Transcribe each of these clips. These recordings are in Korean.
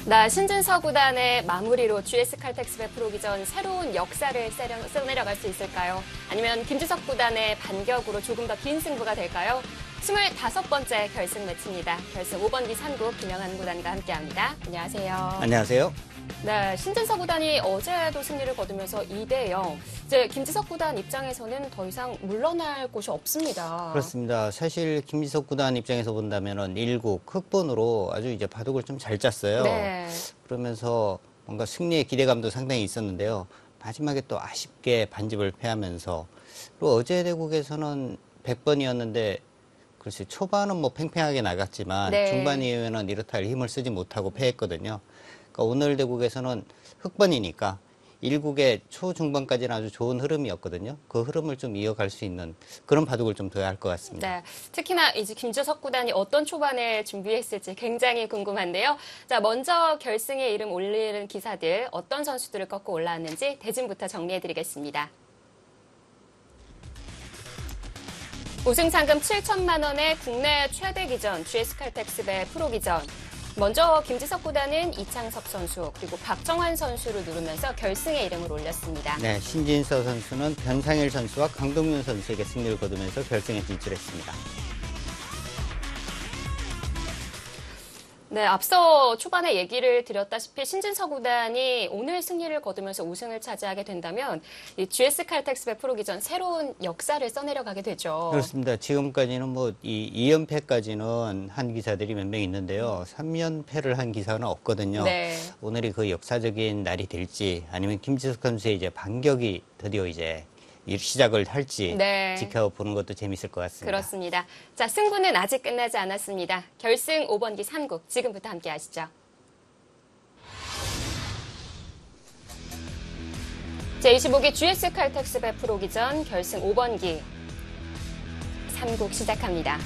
나 신진서 구단의 마무리로 GS 칼텍스배 프로기전 새로운 역사를 써내려갈 수 있을까요? 아니면 김주석 구단의 반격으로 조금 더 긴 승부가 될까요? 25번째 결승 매치입니다. 결승 5번기 산국 김영한 구단과 함께합니다. 안녕하세요. 안녕하세요. 네, 신진서 구단이 어제도 승리를 거두면서 2대0. 이제 김지석 구단 입장에서는 더 이상 물러날 곳이 없습니다. 그렇습니다. 사실 김지석 구단 입장에서 본다면은 1국 흑본으로 아주 이제 바둑을 좀 잘 짰어요. 네. 그러면서 뭔가 승리의 기대감도 상당히 있었는데요. 마지막에 또 아쉽게 반집을 패하면서 또 어제 대국에서는 100번이었는데 글쎄 초반은 뭐 팽팽하게 나갔지만 네. 중반 이후에는 이렇다 할 힘을 쓰지 못하고 패했거든요. 그러니까 오늘 대국에서는 흑번이니까 1국의 초중반까지는 아주 좋은 흐름이었거든요. 그 흐름을 좀 이어갈 수 있는 그런 바둑을 좀 둬야 할 것 같습니다. 네, 특히나 이제 김주석 구단이 어떤 초반을 준비했을지 굉장히 궁금한데요. 자, 먼저 결승에 이름 올리는 기사들 어떤 선수들을 꺾고 올라왔는지 대진부터 정리해드리겠습니다. 우승 상금 7천만 원의 국내 최대 기전 GS 칼텍스배 프로기전. 먼저 김지석 구단은 이창섭 선수 그리고 박정환 선수를 누르면서 결승에 이름을 올렸습니다. 네, 신진서 선수는 변상일 선수와 강동윤 선수에게 승리를 거두면서 결승에 진출했습니다. 네, 앞서 초반에 얘기를 드렸다시피 신진서 구단이 오늘 승리를 거두면서 우승을 차지하게 된다면 이 GS 칼텍스배 프로기전 새로운 역사를 써내려가게 되죠. 그렇습니다. 지금까지는 뭐 이 2연패까지는 한 기사들이 몇 명 있는데요. 3연패를 한 기사는 없거든요. 네. 오늘이 그 역사적인 날이 될지 아니면 김지석 선수의 이제 반격이 드디어 이제 시작을 할지 네. 지켜보는 것도 재밌을 것 같습니다. 그렇습니다. 자, 승부는 아직 끝나지 않았습니다. 결승 5번기 산국 지금부터 함께 하시죠. 제25기 GS 칼텍스배 프로기전 결승 5번기 산국 시작합니다.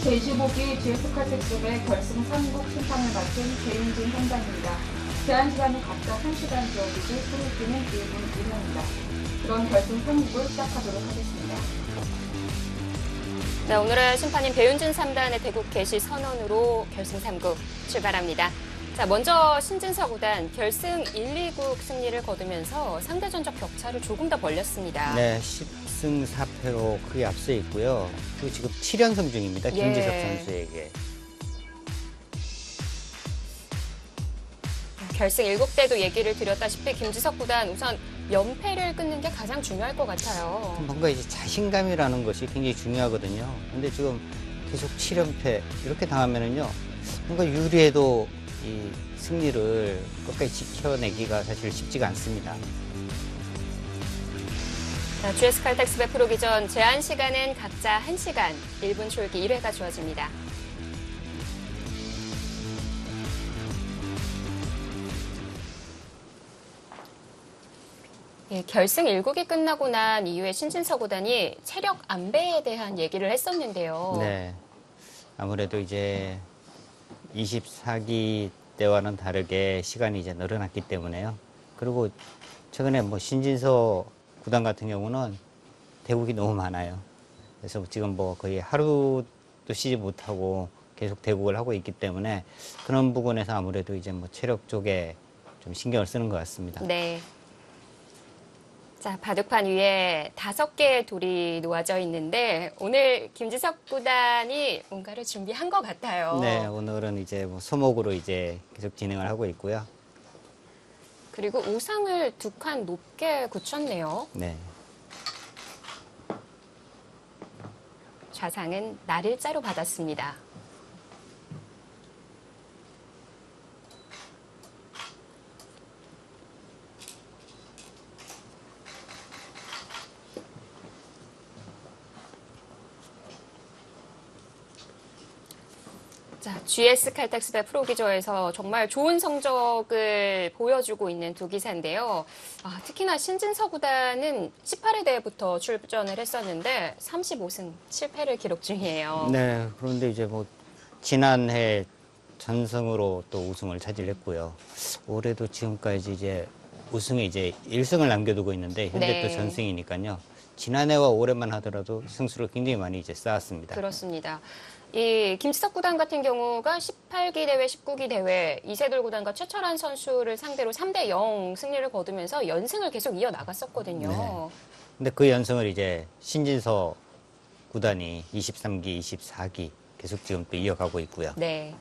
제25기 GS 칼텍스배 결승 3국 심판을 맡은 배윤진 선장입니다. 제한 시간이 각각 1시간 주어지고 프로기는 1분 1분입니다. 그럼 결승 3국을 시작하도록 하겠습니다. 네, 오늘은 심판인 배윤진 3단의 대국 개시 선언으로 결승 3국 출발합니다. 자, 먼저 신진서 구단 결승 1, 2국 승리를 거두면서 상대전적 격차를 조금 더 벌렸습니다. 네, 10승 4패로 크게 앞서 있고요. 그리고 지금 7연승 중입니다. 김지석 선수에게. 결승 7대도 얘기를 드렸다시피 김지석 구단 우선 연패를 끊는 게 가장 중요할 것 같아요. 뭔가 이제 자신감이라는 것이 굉장히 중요하거든요. 근데 지금 계속 7연패 이렇게 당하면은요, 뭔가 유리해도 이 승리를 끝까지 지켜내기가 사실 쉽지가 않습니다. 자, GS 칼텍스배 프로기전 제한 시간은 각자 1시간, 1분 초읽기 1회가 주어집니다. 예, 결승 1국이 끝나고 난 이후에 신진서 구단이 체력 안배에 대한 얘기를 했었는데요. 네. 아무래도 이제 24기 때와는 다르게 시간이 이제 늘어났기 때문에요. 그리고 최근에 뭐 신진서 구단 같은 경우는 대국이 너무 많아요. 그래서 지금 뭐 거의 하루도 쉬지 못하고 계속 대국을 하고 있기 때문에 그런 부분에서 아무래도 이제 뭐 체력 쪽에 좀 신경을 쓰는 것 같습니다. 네. 자, 바둑판 위에 5개의 돌이 놓아져 있는데 오늘 김지석 구단이 뭔가를 준비한 것 같아요. 네, 오늘은 이제 뭐 소목으로 이제 계속 진행을 하고 있고요. 그리고 우상을 2칸 높게 굳혔네요. 네. 좌상은 날일자로 받았습니다. 자, GS 칼텍스배 프로기저에서 정말 좋은 성적을 보여주고 있는 두 기사인데요. 아, 특히나 신진서 구단은 18회 대회부터 출전을 했었는데 35승 7패를 기록 중이에요. 네, 그런데 이제 뭐 지난해 전승으로 또 우승을 차지했고요. 올해도 지금까지 이제 우승에 이제 1승을 남겨두고 있는데 현재 네. 또 전승이니까요. 지난해와 올해만 하더라도 승수를 굉장히 많이 이제 쌓았습니다. 그렇습니다. 이 김지석 구단 같은 경우가 18기 대회, 19기 대회 이세돌 구단과 최철한 선수를 상대로 3대0 승리를 거두면서 연승을 계속 이어나갔었거든요. 네. 근데 그 연승을 이제 신진서 구단이 23기, 24기 계속 지금 또 이어가고 있고요. 네.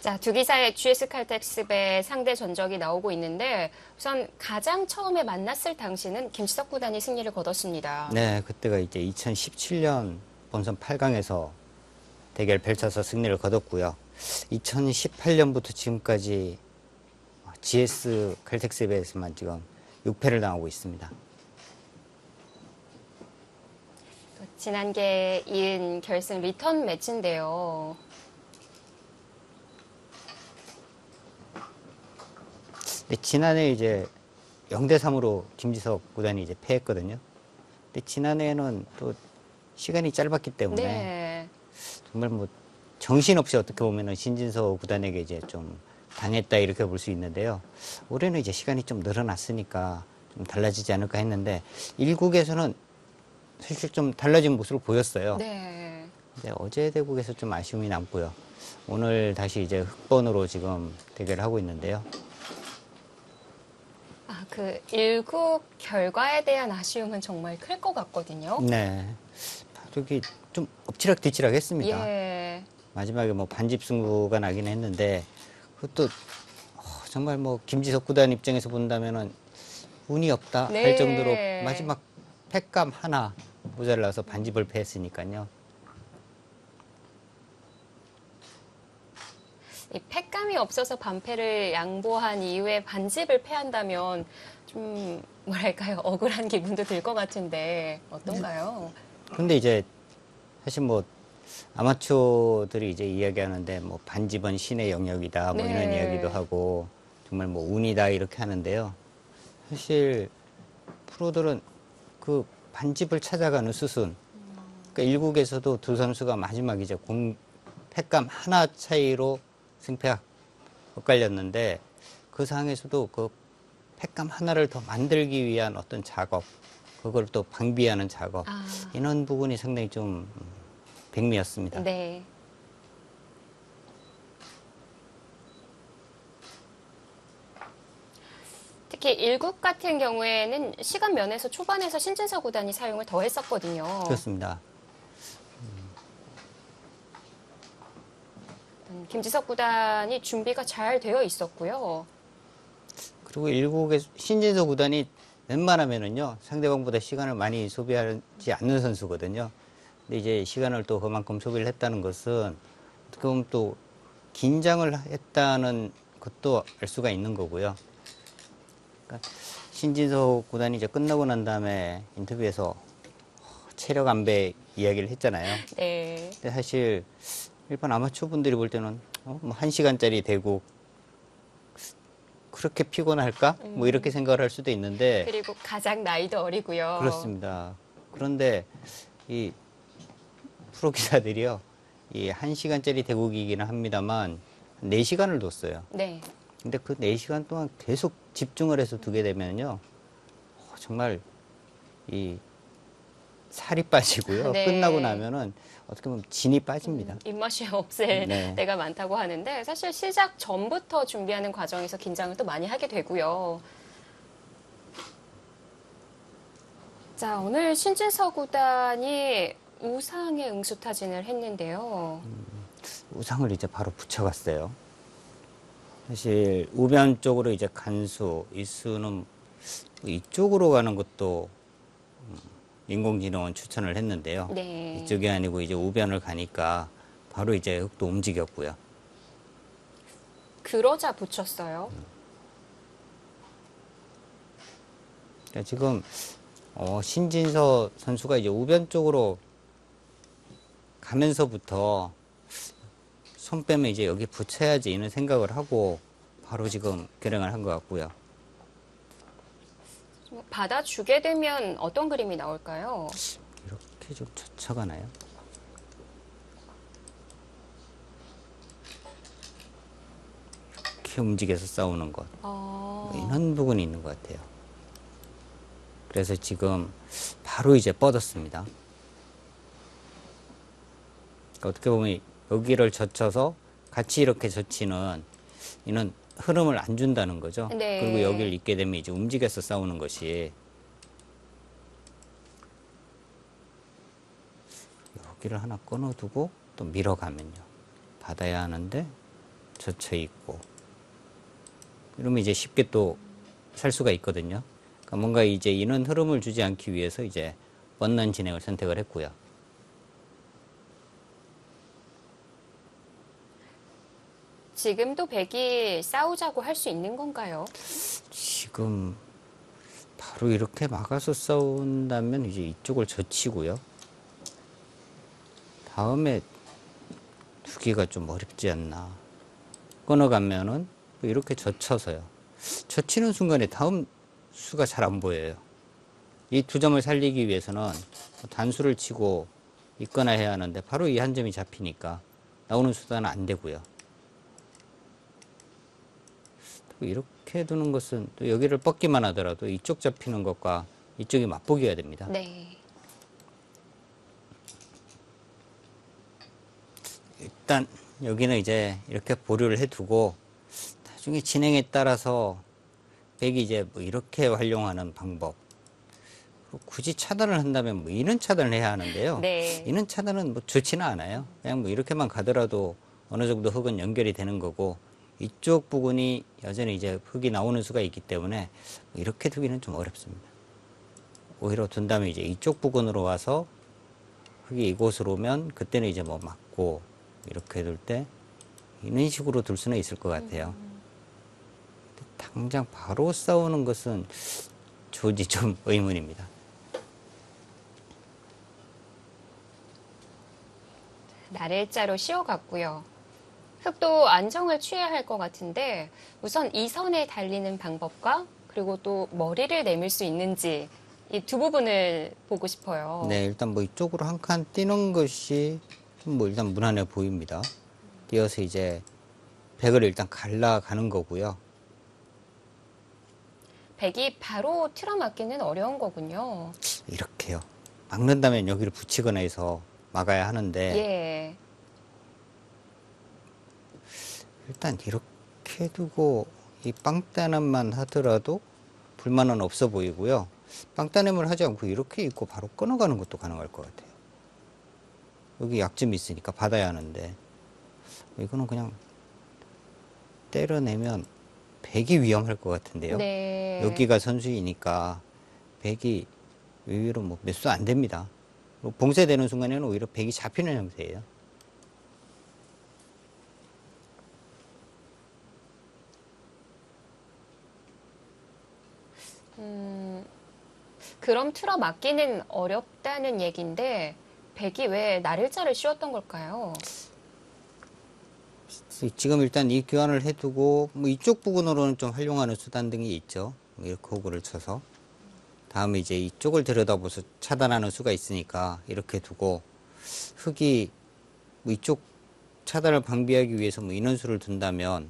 자, 두 기사의 GS 칼텍스배 상대 전적이 나오고 있는데 우선 가장 처음에 만났을 당시는 김지석 구단이 승리를 거뒀습니다. 네, 그때가 이제 2017년 본선 8강에서 대결 펼쳐서 승리를 거뒀고요. 2018년부터 지금까지 GS 칼텍스배에서만 지금 6패를 당하고 있습니다. 또 지난기에 이은 결승 리턴 매치인데요. 지난해 이제 0대3으로 김지석 구단이 이제 패했거든요. 근데 지난해에는 또 시간이 짧았기 때문에 네. 정말 뭐 정신없이 어떻게 보면은 신진서 구단에게 이제 좀 당했다 이렇게 볼 수 있는데요. 올해는 이제 시간이 좀 늘어났으니까 좀 달라지지 않을까 했는데 1국에서는 사실 좀 달라진 모습을 보였어요. 네. 근데 어제 대국에서 좀 아쉬움이 남고요. 오늘 다시 이제 흑번으로 지금 대결을 하고 있는데요. 아, 그 1국 결과에 대한 아쉬움은 정말 클 것 같거든요. 네. 바둑이 좀 엎치락뒤치락 했습니다. 예. 마지막에 뭐 반집 승부가 나긴 했는데 그것도 정말 뭐 김지석 구단 입장에서 본다면은 운이 없다 네. 할 정도로 마지막 팩감 하나 모자라서 반집을 패했으니까요. 이 팩감이 없어서 반패를 양보한 이후에 반집을 패한다면 좀 뭐랄까요, 억울한 기분도 들 것 같은데 어떤가요? 근데 이제 사실 뭐 아마추어들이 이제 이야기하는데 뭐 반집은 신의 영역이다 뭐 이런 네. 이야기도 하고 정말 뭐 운이다 이렇게 하는데요. 사실 프로들은 그 반집을 찾아가는 수순. 그러니까 일국에서도 두 선수가 마지막 이제 팩감 하나 차이로 승패가 엇갈렸는데 그 상황에서도 그 팩감 하나를 더 만들기 위한 어떤 작업, 그걸 또 방비하는 작업, 아. 이런 부분이 상당히 좀 백미였습니다. 네. 특히 1국 같은 경우에는 시간 면에서 초반에서 신진서 구단이 사용을 더 했었거든요. 그렇습니다. 김지석 구단이 준비가 잘 되어 있었고요. 그리고 일국의 신진서 구단이 웬만하면은요 상대방보다 시간을 많이 소비하지 않는 선수거든요. 근데 이제 시간을 또 그만큼 소비를 했다는 것은 어떻게 보면 또 긴장을 했다는 것도 알 수가 있는 거고요. 그러니까 신진서 구단이 이제 끝나고 난 다음에 인터뷰에서 체력 안배 이야기를 했잖아요. 네. 근데 사실 일반 아마추어 분들이 볼 때는 뭐 1시간짜리 대국 그렇게 피곤할까? 뭐 이렇게 생각을 할 수도 있는데 그리고 가장 나이도 어리고요. 그렇습니다. 그런데 이 프로 기사들이요, 이 1시간짜리 대국이기는 합니다만 4시간을 뒀어요. 네. 근데 그 4시간 동안 계속 집중을 해서 두게 되면요, 정말 이 살이 빠지고요. 네. 끝나고 나면은 어떻게 보면 진이 빠집니다. 입맛이 없을 네. 때가 많다고 하는데 사실 시작 전부터 준비하는 과정에서 긴장을 또 많이 하게 되고요. 자, 오늘 신진서 구단이 우상의 응수타진을 했는데요. 우상을 이제 바로 붙여갔어요. 사실 우변 쪽으로 이제 간수, 이수는 이쪽으로 가는 것도 인공지능은 추천을 했는데요. 네. 이쪽이 아니고 이제 우변을 가니까 바로 이제 흑도 움직였고요. 그러자 붙였어요. 그러니까 지금 신진서 선수가 이제 우변 쪽으로 가면서부터 손 빼면 이제 여기 붙여야지 이런 생각을 하고 바로 지금 결행을 한 것 같고요. 받아주게 되면 어떤 그림이 나올까요? 이렇게 좀 젖혀가나요? 이렇게 움직여서 싸우는 것. 이런 부분이 있는 것 같아요. 그래서 지금 바로 이제 뻗었습니다. 어떻게 보면 여기를 젖혀서 같이 이렇게 젖히는 이는 흐름을 안 준다는 거죠. 네. 그리고 여기를 잇게 되면 이제 움직여서 싸우는 것이 여기를 하나 끊어두고 또 밀어가면요. 받아야 하는데 젖혀 있고 이러면 이제 쉽게 또 살 수가 있거든요. 그러니까 뭔가 이제 이는 흐름을 주지 않기 위해서 이제 뻗는 진행을 선택을 했고요. 지금도 백이 싸우자고 할 수 있는 건가요? 지금 바로 이렇게 막아서 싸운다면 이제 이쪽을 젖히고요. 다음에 두기가 좀 어렵지 않나. 끊어가면은 이렇게 젖혀서요. 젖히는 순간에 다음 수가 잘 안 보여요. 이 두 점을 살리기 위해서는 단수를 치고 있거나 해야 하는데 바로 이 한 점이 잡히니까 나오는 수단은 안 되고요. 또 이렇게 두는 것은 또 여기를 뻗기만 하더라도 이쪽 잡히는 것과 이쪽이 맞보기가 됩니다. 네. 일단 여기는 이제 이렇게 보류를 해두고 나중에 진행에 따라서 백이 이제 뭐 이렇게 활용하는 방법. 굳이 차단을 한다면 뭐 이는 차단을 해야 하는데요. 네. 이는 차단은 뭐 좋지는 않아요. 그냥 뭐 이렇게만 가더라도 어느 정도 흙은 연결이 되는 거고 이쪽 부분이 여전히 이제 흙이 나오는 수가 있기 때문에 뭐 이렇게 두기는 좀 어렵습니다. 오히려 둔 다음에 이제 이쪽 부근으로 와서 흙이 이곳으로 오면 그때는 이제 뭐 막고 이렇게 둘 때 이런 식으로 둘 수는 있을 것 같아요. 당장 바로 싸우는 것은 좋은지 좀 의문입니다. 날일자로 씌워갔고요. 흙도 안정을 취해야 할 것 같은데 우선 이 선에 달리는 방법과 그리고 또 머리를 내밀 수 있는지 이 두 부분을 보고 싶어요. 네, 일단 뭐 이쪽으로 한 칸 뛰는 것이 좀 뭐 일단 무난해 보입니다. 뛰어서 이제 백을 일단 갈라가는 거고요. 백이 바로 틀어막기는 어려운 거군요. 이렇게요. 막는다면 여기를 붙이거나 해서 막아야 하는데 예. 일단 이렇게 두고 이 빵따남만 하더라도 불만은 없어 보이고요. 빵따남을 하지 않고 이렇게 입고 바로 끊어가는 것도 가능할 것 같아요. 여기 약점이 있으니까 받아야 하는데 이거는 그냥 때려내면 백이 위험할 것 같은데요. 네. 여기가 선수이니까 백이 의외로 뭐 몇 수 안 됩니다. 봉쇄되는 순간에는 오히려 백이 잡히는 형태예요. 그럼 틀어막기는 어렵다는 얘기인데 백이 왜 날일자를 씌웠던 걸까요? 지금 일단 이 교환을 해두고 뭐 이쪽 부분으로는 좀 활용하는 수단 등이 있죠. 뭐 이렇게 호구를 쳐서 다음에 이제 이쪽을 들여다보서 차단하는 수가 있으니까 이렇게 두고 흙이 뭐 이쪽 차단을 방비하기 위해서 뭐 인원수를 둔다면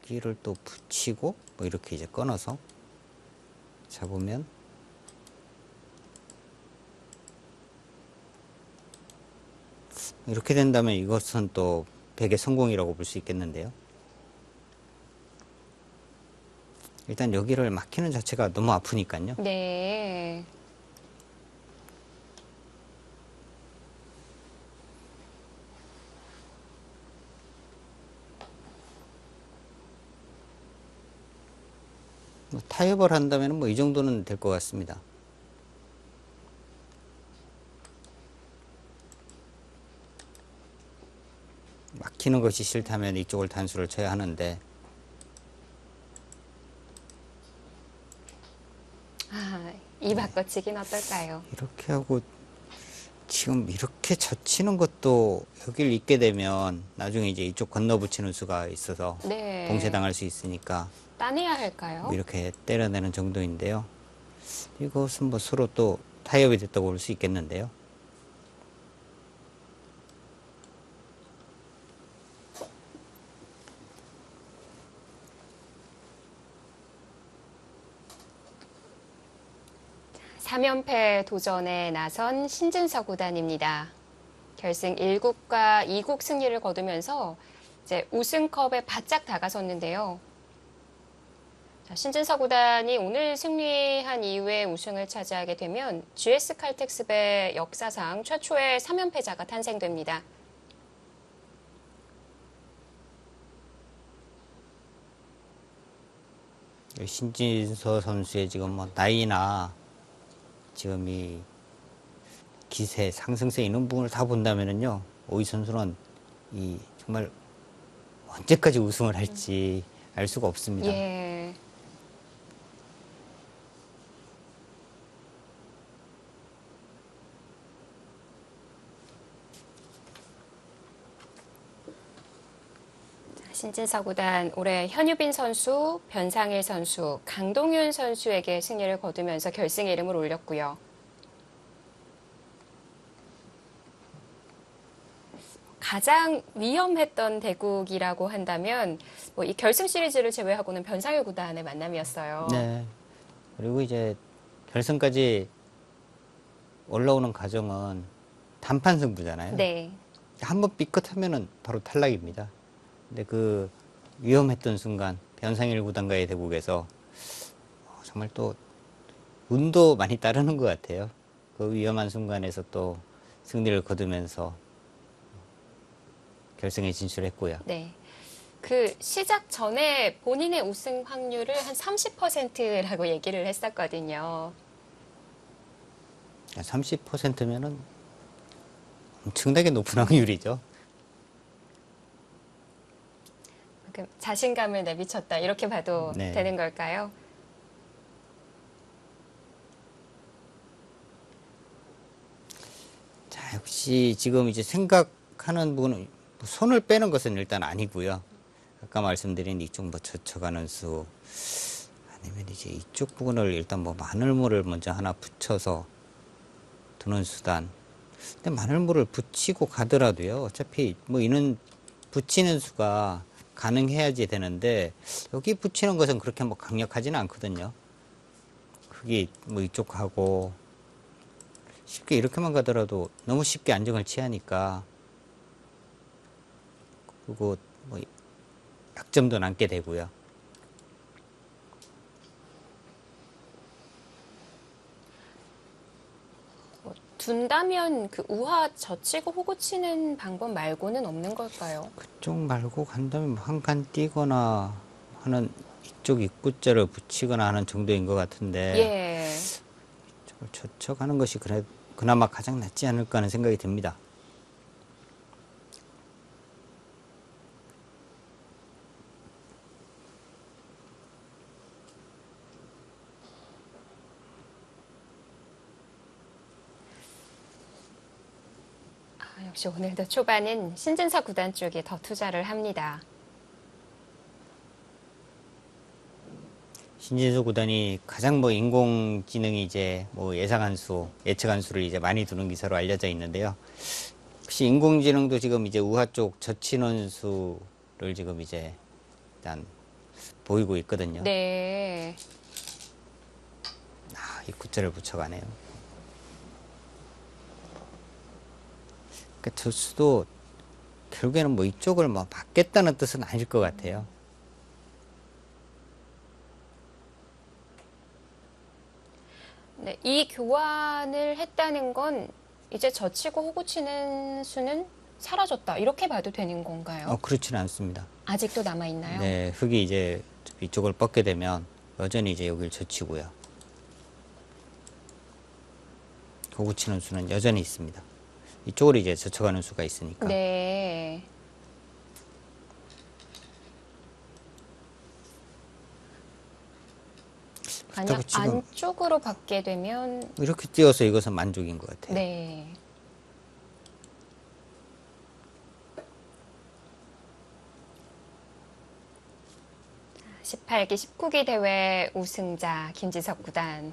여기를 또 붙이고 뭐 이렇게 이제 끊어서 잡으면 이렇게 된다면 이것은 또 백의 성공이라고 볼 수 있겠는데요. 일단 여기를 막히는 자체가 너무 아프니까요. 네. 뭐 타협을 한다면 뭐 이 정도는 될 것 같습니다. 막히는 것이 싫다면 이쪽을 단수를 쳐야 하는데 이 바꿔치기는 어떨까요? 이렇게 하고 지금 이렇게 젖히는 것도 여기를 잇게 되면 나중에 이제 이쪽 건너 붙이는 수가 있어서 네. 봉쇄당할 수 있으니까 따내야 할까요? 뭐 이렇게 때려내는 정도인데요. 이것은 뭐 서로 또 타협이 됐다고 볼 수 있겠는데요. 3연패 도전에 나선 신진서 구단입니다. 결승 1국과 2국 승리를 거두면서 이제 우승컵에 바짝 다가섰는데요. 자, 신진서 구단이 오늘 승리한 이후에 우승을 차지하게 되면 GS 칼텍스배 역사상 최초의 3연패자가 탄생됩니다. 신진서 선수의 지금 뭐 나이나 지금 이 기세, 상승세 이런 부분을 다 본다면은요, 오이 선수는 이 정말 언제까지 우승을 할지 알 수가 없습니다. 예. 신진서 구단 올해 현유빈 선수, 변상일 선수, 강동윤 선수에게 승리를 거두면서 결승에 이름을 올렸고요. 가장 위험했던 대국이라고 한다면 뭐 이 결승 시리즈를 제외하고는 변상일 구단의 만남이었어요. 네. 그리고 이제 결승까지 올라오는 과정은 단판 승부잖아요. 네. 한번 삐끗하면은 바로 탈락입니다. 근데 그 위험했던 순간 변상일 구단과의 대국에서 정말 또 운도 많이 따르는 것 같아요. 그 위험한 순간에서 또 승리를 거두면서 결승에 진출했고요. 네. 그 시작 전에 본인의 우승 확률을 한 30%라고 얘기를 했었거든요. 30%면은 엄청나게 높은 확률이죠. 그럼 자신감을 내비쳤다 이렇게 봐도 네. 되는 걸까요? 자, 역시 지금 이제 생각하는 부분은 손을 빼는 것은 일단 아니고요. 아까 말씀드린 이쪽 뭐 젖혀가는 수 아니면 이제 이쪽 부분을 일단 뭐 마늘물을 먼저 하나 붙여서 두는 수단. 근데 마늘물을 붙이고 가더라도요. 어차피 뭐 이는 붙이는 수가 가능해야지 되는데 여기 붙이는 것은 그렇게 뭐 강력하지는 않거든요. 그게 뭐 이쪽하고 쉽게 이렇게만 가더라도 너무 쉽게 안정을 취하니까 그리고 뭐 약점도 남게 되고요. 둔다면 그 우하 젖히고 호구 치는 방법 말고는 없는 걸까요? 그쪽 말고 간다면 한 칸 띄거나 하는 이쪽 입구자를 붙이거나 하는 정도인 것 같은데 예. 이쪽을 젖혀가는 것이 그나마 가장 낫지 않을까 하는 생각이 듭니다. 역시 오늘도 초반은 신진서 구단 쪽에 더 투자를 합니다. 신진서 구단이 가장 뭐 인공지능이 이제 뭐 예상한 수, 예측한 수를 이제 많이 두는 기사로 알려져 있는데요. 혹시 인공지능도 지금 이제 우하 쪽 젖히는 수를 지금 이제 일단 보이고 있거든요. 네. 입구자를 붙여가네요. 그러니까 저 수도 결국에는 뭐 이쪽을 뭐 막겠다는 뜻은 아닐 것 같아요. 네, 이 교환을 했다는 건 이제 젖히고 호구 치는 수는 사라졌다 이렇게 봐도 되는 건가요? 그렇지는 않습니다. 아직도 남아 있나요? 네, 흙이 이제 이쪽을 뻗게 되면 여전히 이제 여기를 젖히고요. 호구 치는 수는 여전히 있습니다. 이쪽으로 이제 젖혀가는 수가 있으니까. 네. 만약 지금 안쪽으로 받게 되면 이렇게 띄어서 이것은 만족인 것 같아요. 네. 자, 18기, 19기 대회 우승자 김지석 구단.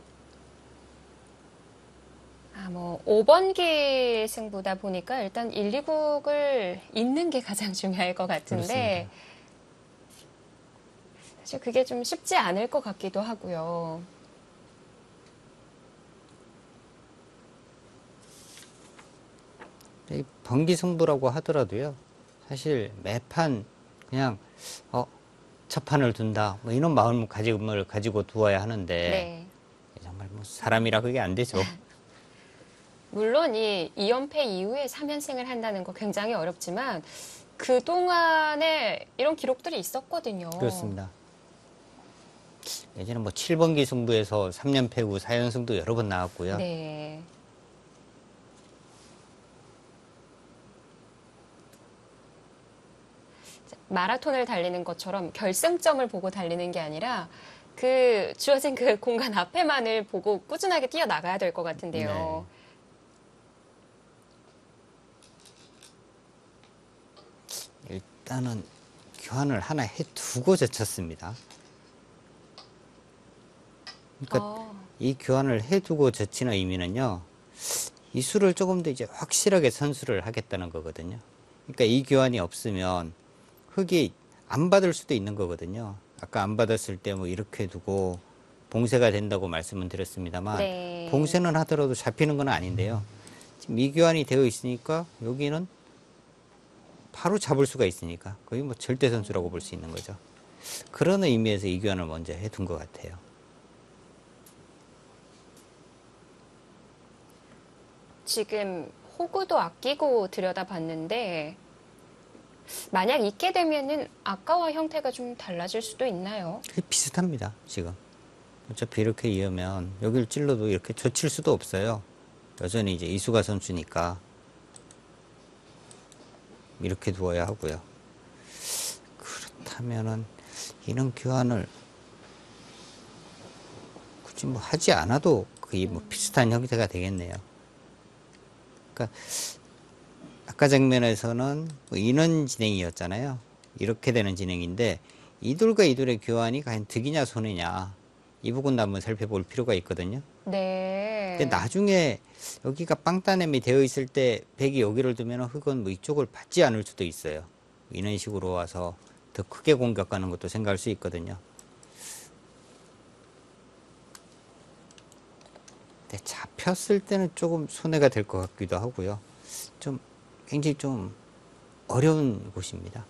뭐 5번기 승부다 보니까 일단 1, 2국을 잇는 게 가장 중요할 것 같은데 그렇습니다. 사실 그게 좀 쉽지 않을 것 같기도 하고요. 이 번기 승부라고 하더라도요. 사실 매판 그냥 첫 판을 둔다 뭐 이런 마음을 가지고 두어야 하는데 네. 정말 뭐 사람이라 그게 안 되죠. 물론 이 2연패 이후에 3연승을 한다는 거 굉장히 어렵지만 그동안에 이런 기록들이 있었거든요. 그렇습니다. 예전에 뭐 7번기 승부에서 3연패 후 4연승도 여러 번 나왔고요. 네. 마라톤을 달리는 것처럼 결승점을 보고 달리는 게 아니라 그 주어진 그 공간 앞에만을 보고 꾸준하게 뛰어나가야 될 것 같은데요. 일단은 교환을 하나 해두고 젖혔습니다. 그러니까 이 교환을 해두고 젖히는 의미는요. 이 수를 조금 더 이제 확실하게 선수를 하겠다는 거거든요. 그러니까 이 교환이 없으면 흙이 안 받을 수도 있는 거거든요. 아까 안 받았을 때 뭐 이렇게 두고 봉쇄가 된다고 말씀은 드렸습니다만 네. 봉쇄는 하더라도 잡히는 건 아닌데요. 지금 이 교환이 되어 있으니까 여기는 바로 잡을 수가 있으니까 거의 뭐 절대 선수라고 볼 수 있는 거죠. 그런 의미에서 이 교환을 먼저 해둔 것 같아요. 지금 호구도 아끼고 들여다봤는데 만약 있게 되면은 아까와 형태가 좀 달라질 수도 있나요? 비슷합니다. 지금 어차피 이렇게 이으면 여기를 찔러도 이렇게 젖힐 수도 없어요. 여전히 이제 이수가 선수니까 이렇게 두어야 하고요. 그렇다면은 이런 교환을 굳이 뭐 하지 않아도 거의 뭐 비슷한 형태가 되겠네요. 그러니까 아까 장면에서는 뭐 인원 진행이었잖아요. 이렇게 되는 진행인데 이돌과 이돌의 교환이 과연 득이냐 손해냐 이 부분도 한번 살펴볼 필요가 있거든요. 네. 근데 나중에 여기가 빵따냄이 되어 있을 때 백이 여기를 두면 흙은 뭐 이쪽을 받지 않을 수도 있어요. 이런 식으로 와서 더 크게 공격하는 것도 생각할 수 있거든요. 근데 잡혔을 때는 조금 손해가 될 것 같기도 하고요. 좀 굉장히 좀 어려운 곳입니다.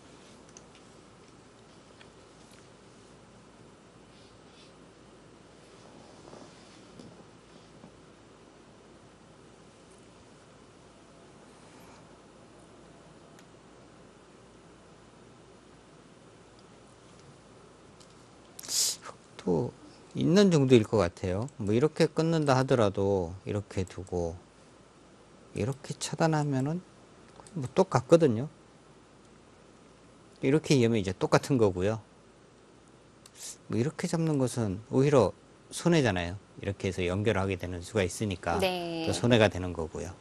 흙도 있는 정도일 것 같아요. 뭐 이렇게 끊는다 하더라도 이렇게 두고 이렇게 차단하면은 뭐 똑같거든요. 이렇게 이으면 이제 똑같은 거고요. 뭐 이렇게 잡는 것은 오히려 손해잖아요. 이렇게 해서 연결을 하게 되는 수가 있으니까 네. 또 손해가 되는 거고요.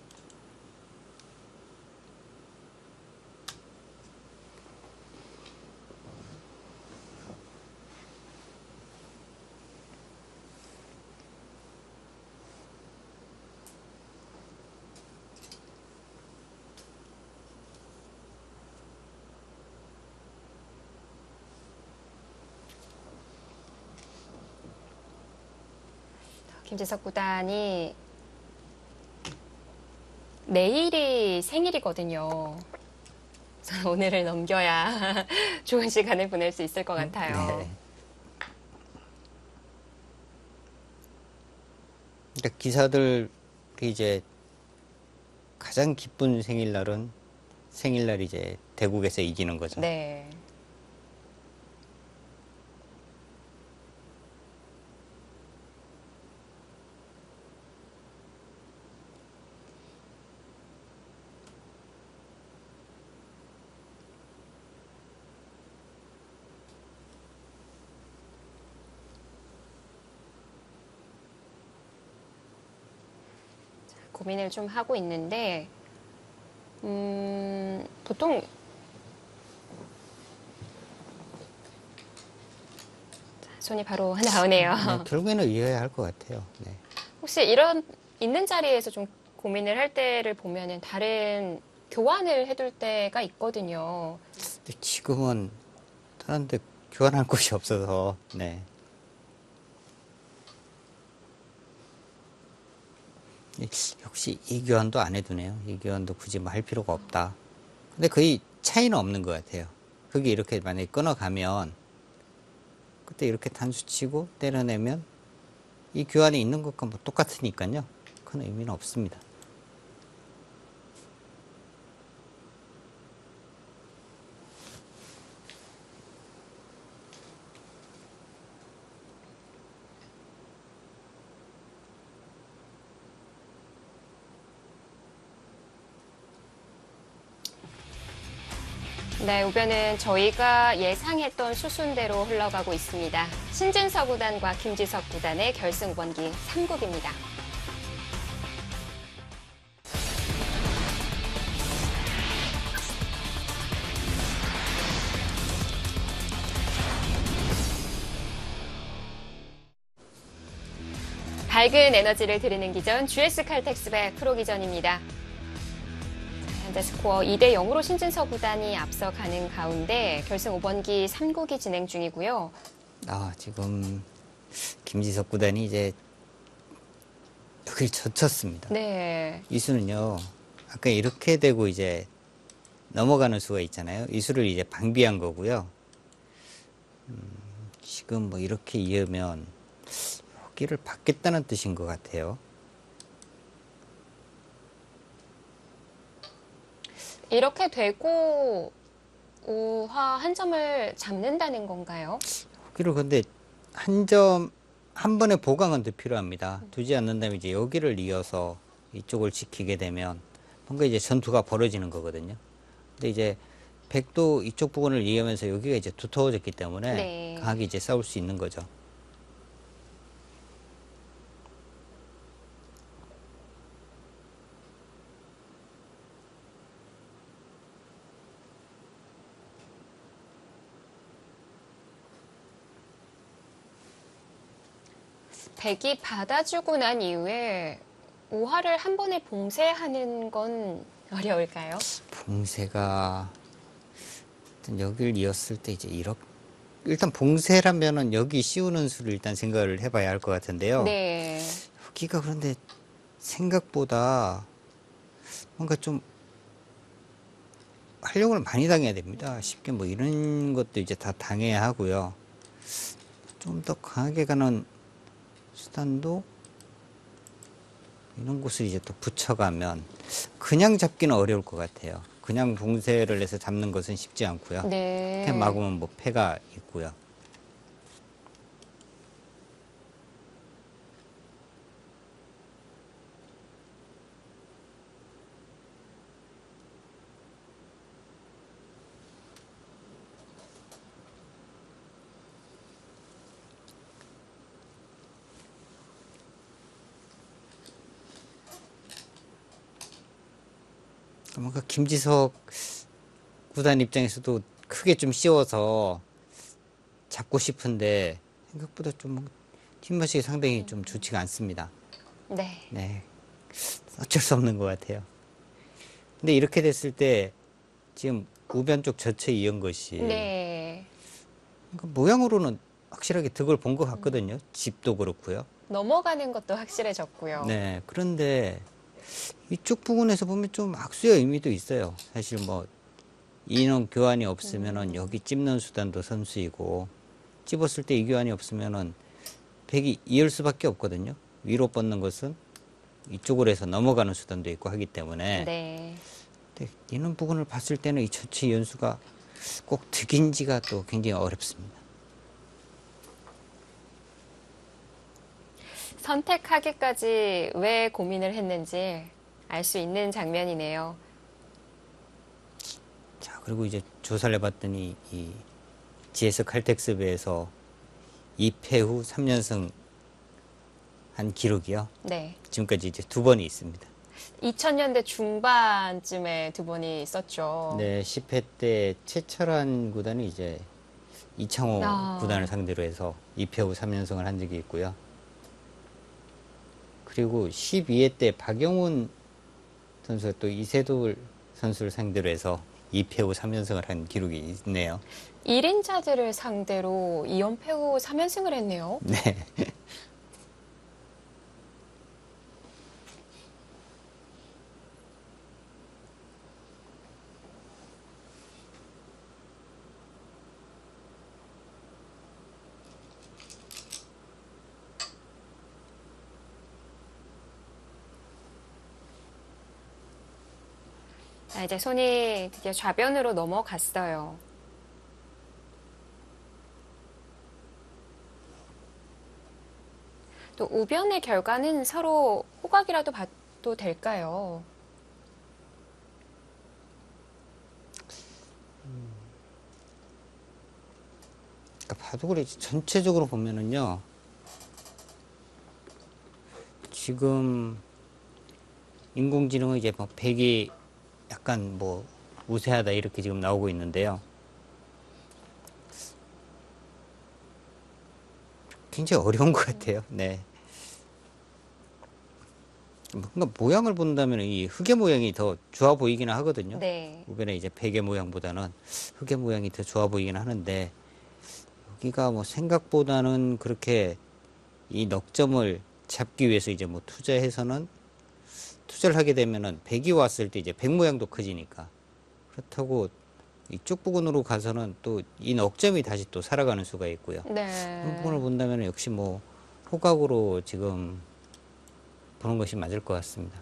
김지석 구단이 내일이 생일이거든요. 저는 오늘을 넘겨야 좋은 시간을 보낼 수 있을 것 같아요. 네. 그러니까 기사들이 이제 가장 기쁜 생일날은 생일날 이제 대국에서 이기는 거죠. 네. 고민을 좀 하고 있는데, 보통 손이 바로 나오네요. 네, 결국에는 이겨야 할 것 같아요. 네. 혹시 이런 있는 자리에서 좀 고민을 할 때를 보면은 다른 교환을 해둘 때가 있거든요. 근데 지금은 다른 데 교환할 곳이 없어서 네. 역시 이교환도 안 해두네요. 이교환도 굳이 뭐 할 필요가 없다. 근데 거의 차이는 없는 것 같아요. 그게 이렇게 만약에 끊어가면 그때 이렇게 단수 치고 때려내면 이 교환이 있는 것과 뭐 똑같으니까요. 큰 의미는 없습니다. 네, 우변은 저희가 예상했던 수순대로 흘러가고 있습니다. 신진서 구단과 김지석 구단의 결승 원기 3국입니다. 밝은 에너지를 드리는 기전 GS 칼텍스배 프로 기전입니다. 현재 스코어 2대 0으로 신진서 구단이 앞서가는 가운데 결승 5번기 3국이 진행 중이고요. 지금 김지석 구단이 이제 여길 젖혔습니다. 네. 이 수는요, 아까 이렇게 되고 이제 넘어가는 수가 있잖아요. 이 수를 이제 방비한 거고요. 지금 뭐 이렇게 이으면 여기를 받겠다는 뜻인 것 같아요. 이렇게 되고 우화 한 점을 잡는다는 건가요? 여기를 근데 한 번의 보강은 더 필요합니다. 두지 않는다면 이제 여기를 이어서 이쪽을 지키게 되면 뭔가 이제 전투가 벌어지는 거거든요. 근데 이제 백도 이쪽 부분을 이으면서 여기가 이제 두터워졌기 때문에 네. 강하게 이제 싸울 수 있는 거죠. 백이 받아주고 난 이후에 우화를 한 번에 봉쇄하는 건 어려울까요? 봉쇄가 일단 여기를 이었을 때 이제 이렇게 일단 봉쇄라면은 여기 씌우는 수를 일단 생각을 해봐야 할 것 같은데요. 네. 여기가 그런데 생각보다 뭔가 좀 활용을 많이 당해야 됩니다. 쉽게 뭐 이런 것도 이제 다 당해야 하고요. 좀 더 강하게 가는 수단도 이런 곳을 이제 또 붙여가면 그냥 잡기는 어려울 것 같아요. 그냥 봉쇄를 해서 잡는 것은 쉽지 않고요. 네. 이렇게 막으면 뭐 패가 있고요. 뭔가 김지석 구단 입장에서도 크게 좀 씌워서 잡고 싶은데 생각보다 좀 팀머시기 상당히 좀 좋지가 않습니다. 네. 네, 어쩔 수 없는 것 같아요. 근데 이렇게 됐을 때 지금 우변 쪽 전체 이은 것이 네. 그러니까 모양으로는 확실하게 득을 본 것 같거든요. 집도 그렇고요. 넘어가는 것도 확실해졌고요. 네, 그런데 이쪽 부분에서 보면 좀 악수의 의미도 있어요. 사실 뭐 인원 교환이 없으면은 여기 찝는 수단도 선수이고 찝었을 때 이 교환이 없으면은 백이 이을 수밖에 없거든요. 위로 뻗는 것은 이쪽으로 해서 넘어가는 수단도 있고 하기 때문에 네. 근데 이런 부분을 봤을 때는 이 전체 연수가 꼭 득인지가 또 굉장히 어렵습니다. 선택하기까지 왜 고민을 했는지 알 수 있는 장면이네요. 자, 그리고 이제 조사를 해봤더니 이 GS 칼텍스배에서 2패 후 3연승 한 기록이요. 네. 지금까지 이제 2번이 있습니다. 2000년대 중반쯤에 두 번이 있었죠. 네, 10회 때 최철한 구단이 이제 이창호 구단을 상대로 해서 2패 후 3연승을 한 적이 있고요. 그리고 12회 때 박영훈 선수가 또 이세돌 선수를 상대로 해서 2패 후 3연승을 한 기록이 있네요. 1인자들을 상대로 2연패 후 3연승을 했네요. 네. 자, 이제 손이 드디어 좌변으로 넘어갔어요. 또 우변의 결과는 서로 호각이라도 봐도 될까요? 그러니까 봐도 그렇지 전체적으로 보면은요. 지금 인공지능은 이제 뭐 100이 약간 뭐 우세하다 이렇게 지금 나오고 있는데요. 굉장히 어려운 것 같아요. 네. 뭔가 모양을 본다면 이 흑의 모양이 더 좋아 보이기는 하거든요. 네. 우변에 이제 백의 모양보다는 흑의 모양이 더 좋아 보이긴 하는데 여기가 뭐 생각보다는 그렇게 이 넉점을 잡기 위해서 이제 뭐 투자해서는 투자를 하게 되면은 백이 왔을 때 이제 백 모양도 커지니까 그렇다고 이쪽 부분으로 가서는 또 이 넉점이 다시 또 살아가는 수가 있고요. 한 네. 부분을 본다면 역시 뭐 호각으로 지금 보는 것이 맞을 것 같습니다.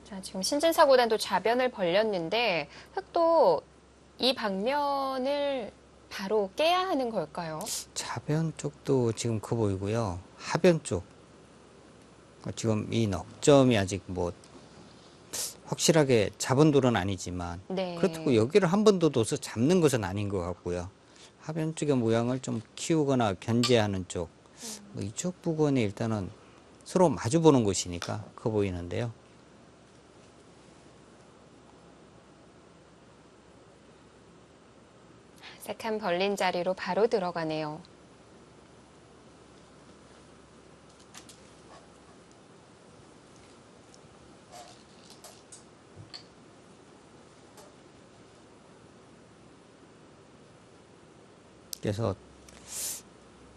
자, 지금 신진사 구단도 좌변을 벌렸는데 흑도 이 방면을 바로 깨야 하는 걸까요? 좌변 쪽도 지금 커 보이고요. 하변 쪽 지금 이 넉점이 아직 뭐 확실하게 잡은 돌은 아니지만 네. 그렇다고 여기를 한 번 더 둬서 잡는 것은 아닌 것 같고요. 하변 쪽의 모양을 좀 키우거나 견제하는 쪽, 뭐 이쪽 부분이 일단은 서로 마주 보는 곳이니까 커 보이는데요. 세칸 벌린 자리로 바로 들어가네요. 그래서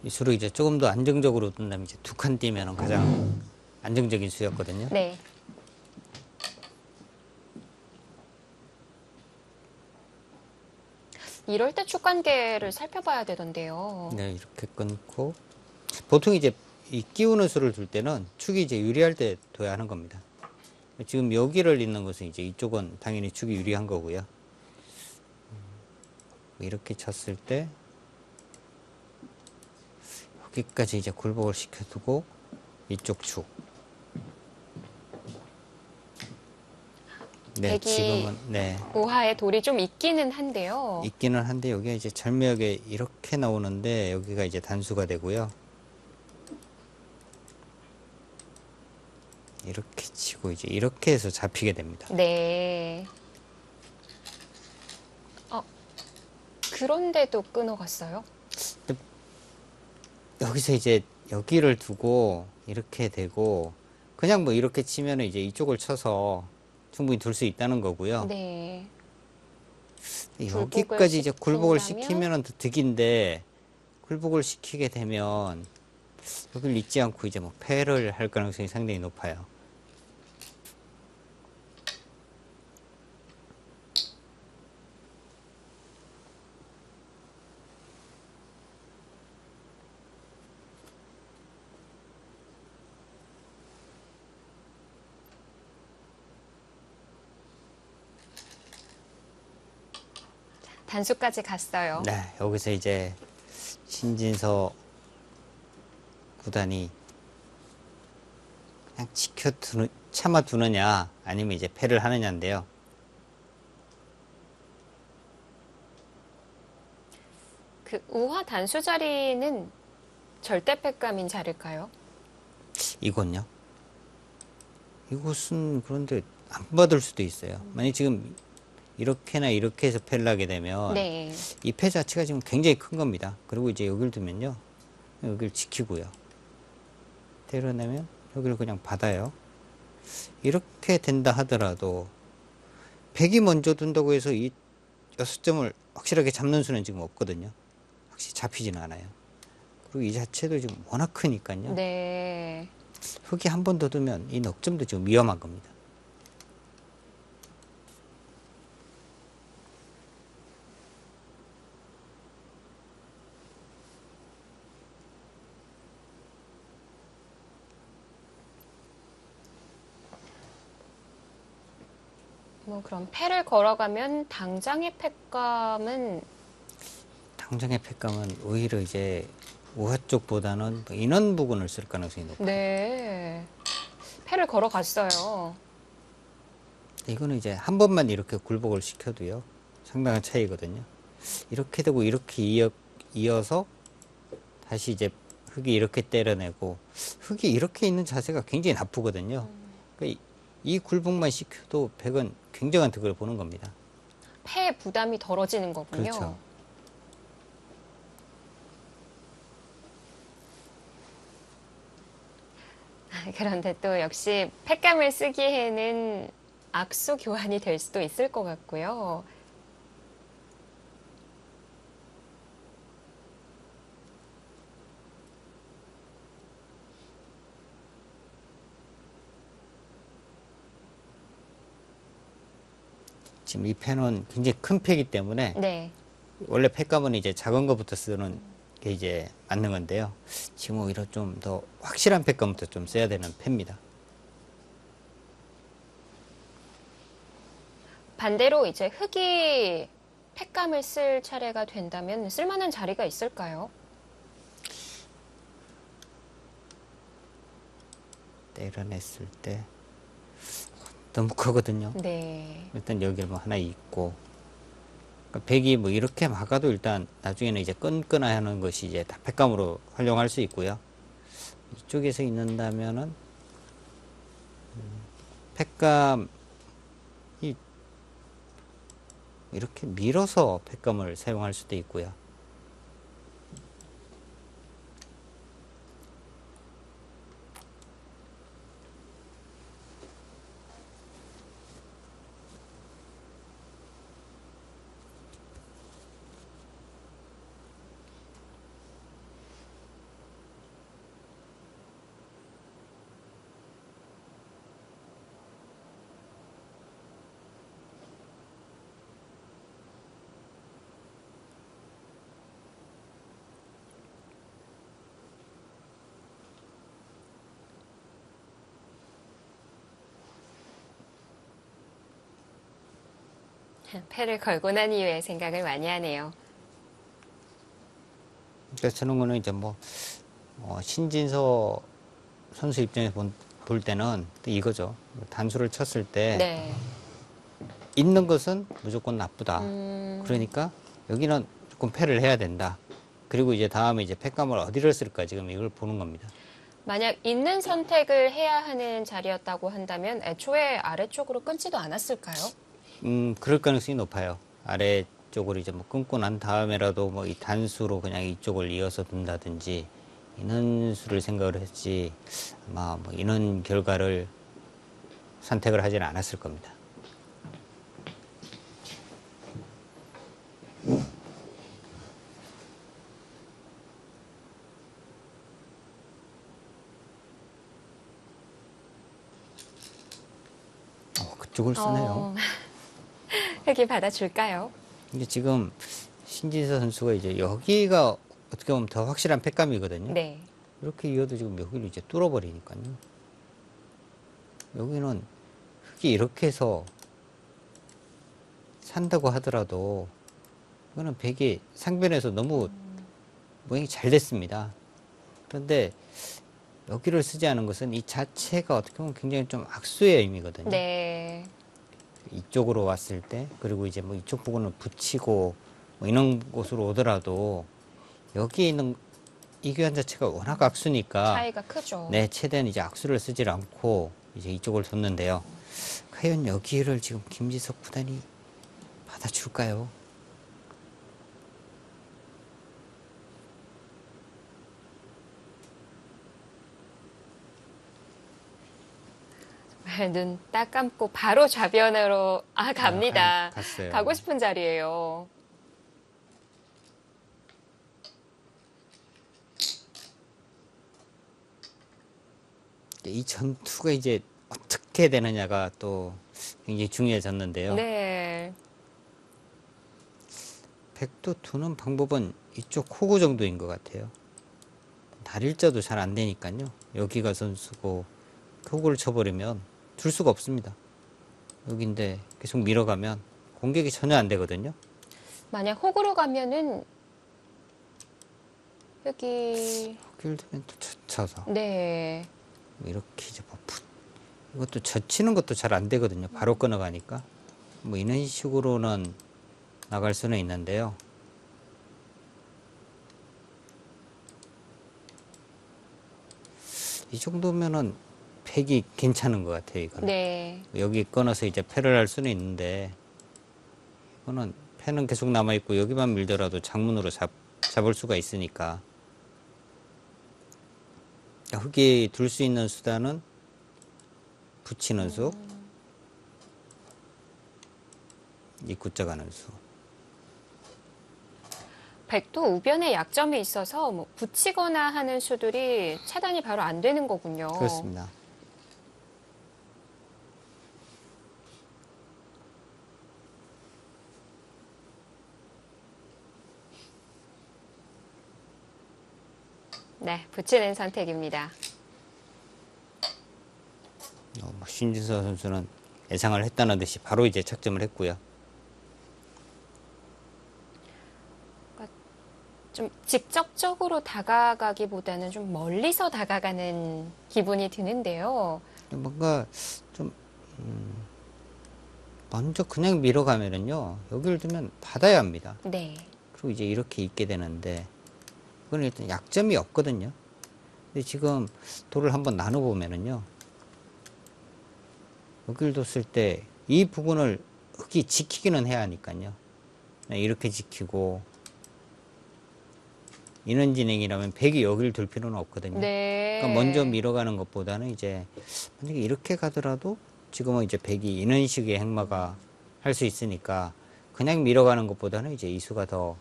이 수를 이제 조금 더 안정적으로 둔다면 이제 두 칸 뛰면 가장 안정적인 수였거든요. 네. 이럴 때 축관계를 살펴봐야 되던데요. 네, 이렇게 끊고 보통 이제 이 끼우는 수를 둘 때는 축이 이제 유리할 때 둬야 하는 겁니다. 지금 여기를 잇는 것은 이제 이쪽은 당연히 축이 유리한 거고요. 이렇게 쳤을 때 여기까지 이제 굴복을 시켜두고 이쪽 축. 네, 백이 지금은 네 우하에 돌이 좀 있기는 한데요. 있기는 한데 여기가 이제 절묘하게 이렇게 나오는데 여기가 이제 단수가 되고요. 이렇게 치고 이제 이렇게 해서 잡히게 됩니다. 네. 그런데도 끊어갔어요? 여기서 이제 여기를 두고 이렇게 되고 그냥 뭐 이렇게 치면은 이제 이쪽을 쳐서 충분히 둘 수 있다는 거고요. 네. 여기까지 이제 굴복을 시킨다면? 시키면은 더 득인데 굴복을 시키게 되면 여기를 잊지 않고 이제 뭐 패를 할 가능성이 상당히 높아요. 단수까지 갔어요. 네, 여기서 이제 신진서 구단이 그냥 참아두느냐 아니면 이제 패를 하느냐인데요. 그 우하 단수 자리는 절대패감인 자리일까요? 이곳요. 이곳은 그런데 안 받을 수도 있어요. 만약 지금 이렇게나 이렇게 해서 패를 하게 되면 네. 이 패 자체가 지금 굉장히 큰 겁니다. 그리고 이제 여기를 두면요. 여기를 지키고요. 때려내면 여기를 그냥 받아요. 이렇게 된다 하더라도 100이 먼저 둔다고 해서 이 6점을 확실하게 잡는 수는 지금 없거든요. 확실히 잡히지는 않아요. 그리고 이 자체도 지금 워낙 크니까요. 네. 흑이 한 번 더 두면 이 넉점도 지금 위험한 겁니다. 뭐 그럼 패를 걸어가면 당장의 패감은 당장의 패감은 오히려 이제 우하 쪽보다는 뭐 인원 부근을 쓸 가능성이 높아요. 네. 패를 걸어갔어요. 이거는 이제 한 번만 이렇게 굴복을 시켜도요. 상당한 차이거든요. 이렇게 되고 이렇게 이어서 다시 이제 흙이 이렇게 때려내고 흙이 이렇게 있는 자세가 굉장히 나쁘거든요. 그러니까 이 굴복만 시켜도 백은 굉장한 득을 보는 겁니다. 패 부담이 덜어지는 거군요. 그렇죠. 그런데 또 역시 패감을 쓰기에는 악수 교환이 될 수도 있을 것 같고요. 지금 이 펜은 굉장히 큰 패이기 때문에 네. 원래 팩감은 이제 작은 것부터 쓰는 게 이제 맞는 건데요. 지금 오히려 좀 더 확실한 팩감부터 좀 써야 되는 펜입니다. 반대로 이제 흙이 팩감을 쓸 차례가 된다면 쓸만한 자리가 있을까요? 때려냈을 때 너무 크거든요. 네. 일단 여기 뭐 하나 있고, 그러니까 백이 뭐 이렇게 막아도 일단 나중에는 이제 끈끈하는 것이 이제 다 팩감으로 활용할 수 있고요. 이쪽에서 있는다면은 팩감이 이렇게 밀어서 팩감을 사용할 수도 있고요. 패를 걸고 난 이후에 생각을 많이 하네요. 그러니까 저는 거는 이제 뭐 신진서 선수 입장에서 볼 때는 또 이거죠. 단수를 쳤을 때 네. 있는 것은 무조건 나쁘다. 음. 그러니까 여기는 조금 패를 해야 된다. 그리고 이제 다음에 이제 팩감을 어디를 쓸까 지금 이걸 보는 겁니다. 만약 있는 선택을 해야 하는 자리였다고 한다면 애초에 아래쪽으로 끊지도 않았을까요? 그럴 가능성이 높아요. 아래쪽으로 이제 뭐 끊고 난 다음에라도 뭐 이 단수로 그냥 이쪽을 이어서 둔다든지 인원수를 생각을 했지 아마 뭐 이런 결과를 선택을 하지는 않았을 겁니다. 그쪽을 쓰네요. 흙이 받아줄까요? 이게 지금 신진서 선수가 이제 여기가 어떻게 보면 더 확실한 팩감이거든요. 네. 이렇게 이어도 지금 여기를 이제 뚫어버리니까요. 여기는 흙이 이렇게 해서 산다고 하더라도 이거는 백이 상변에서 너무 모양이 잘 됐습니다. 그런데 여기를 쓰지 않은 것은 이 자체가 어떻게 보면 굉장히 좀 악수의 의미거든요. 네. 이쪽으로 왔을 때 그리고 이제 뭐 이쪽 부분을 붙이고 뭐 이런 곳으로 오더라도 여기에 있는 이 교환 자체가 워낙 악수니까 차이가 크죠. 네, 최대한 이제 악수를 쓰질 않고 이제 이쪽을 뒀는데요. 과연 여기를 지금 김지석 구단이 받아줄까요? 눈 딱 감고 바로 좌변으로 갑니다. 갔어요. 가고 싶은 자리예요. 이 전투가 이제 어떻게 되느냐가 또 굉장히 중요해졌는데요. 네. 백도 두는 방법은 이쪽 호구 정도인 것 같아요. 달일자도 잘 안 되니까요. 여기가 선수고 호구를 쳐버리면 둘 수가 없습니다. 여기인데 계속 밀어가면 공격이 전혀 안 되거든요. 만약 훅으로 가면은 흙이 흙을 두면 또 젖혀서 네. 이렇게 이제 뭐 이것도 젖히는 것도 잘 안 되거든요. 바로 끊어가니까. 뭐 이런 식으로는 나갈 수는 있는데요. 이 정도면은 팩이 괜찮은 것 같아요, 이거는. 네. 여기 끊어서 이제 패를 할 수는 있는데, 이거는 패는 계속 남아있고, 여기만 밀더라도 장문으로 잡을 수가 있으니까. 흙이 둘 수 있는 수단은 붙이는 수, 입구자 가는 수. 백도 우변에 약점이 있어서 뭐 붙이거나 하는 수들이 차단이 바로 안 되는 거군요. 그렇습니다. 네, 붙이는 선택입니다. 신진서 선수는 예상을 했다는 듯이 바로 이제 착점을 했고요. 좀 직접적으로 다가가기보다는 좀 멀리서 다가가는 기분이 드는데요. 뭔가 좀 먼저 그냥 밀어가면은요, 여기를 두면 받아야 합니다. 네. 그리고 이제 이렇게 있게 되는데, 그건 일단 약점이 없거든요. 근데 지금 돌을 한번 나눠보면은요, 여기를 뒀을 때 이 부분을 흙이 지키기는 해야 하니까요. 이렇게 지키고, 인원 진행이라면 백이 여기를 둘 필요는 없거든요. 네. 그러니까 먼저 밀어가는 것보다는 이제, 만약에 이렇게 가더라도 지금은 이제 백이 이런 식의 행마가 할 수 있으니까, 그냥 밀어가는 것보다는 이제 이 수가 더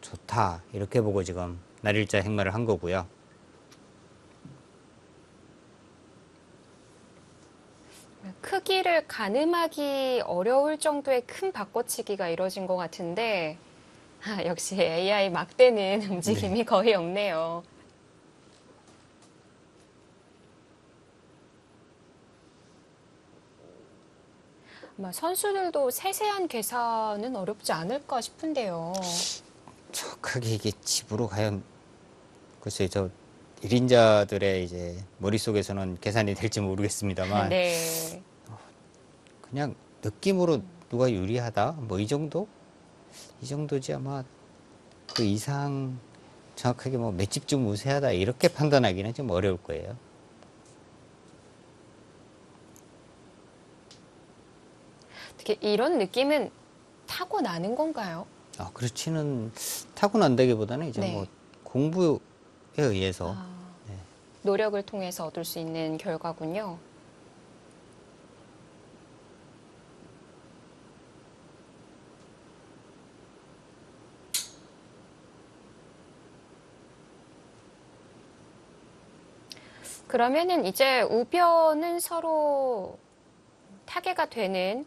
좋다, 이렇게 보고 지금 날일자 행마를 한 거고요. 크기를 가늠하기 어려울 정도의 큰 바꿔치기가 이뤄진 것 같은데, 역시 AI 막대는 움직임이 거의 없네요. 아마 선수들도 세세한 계산은 어렵지 않을까 싶은데요. 정확하게 이게 집으로 과연, 글쎄요, 저 1인자들의 이제 머릿속에서는 계산이 될지 모르겠습니다만, 네. 그냥 느낌으로 누가 유리하다? 뭐 이 정도? 이 정도지 아마 그 이상 정확하게 뭐 몇 집중 우세하다 이렇게 판단하기는 좀 어려울 거예요. 특히 이런 느낌은 타고나는 건가요? 그렇지는 타고난다기보다는 이제 네. 뭐 공부에 의해서 네. 노력을 통해서 얻을 수 있는 결과군요. 그러면은 이제 우변은 서로 타개가 되는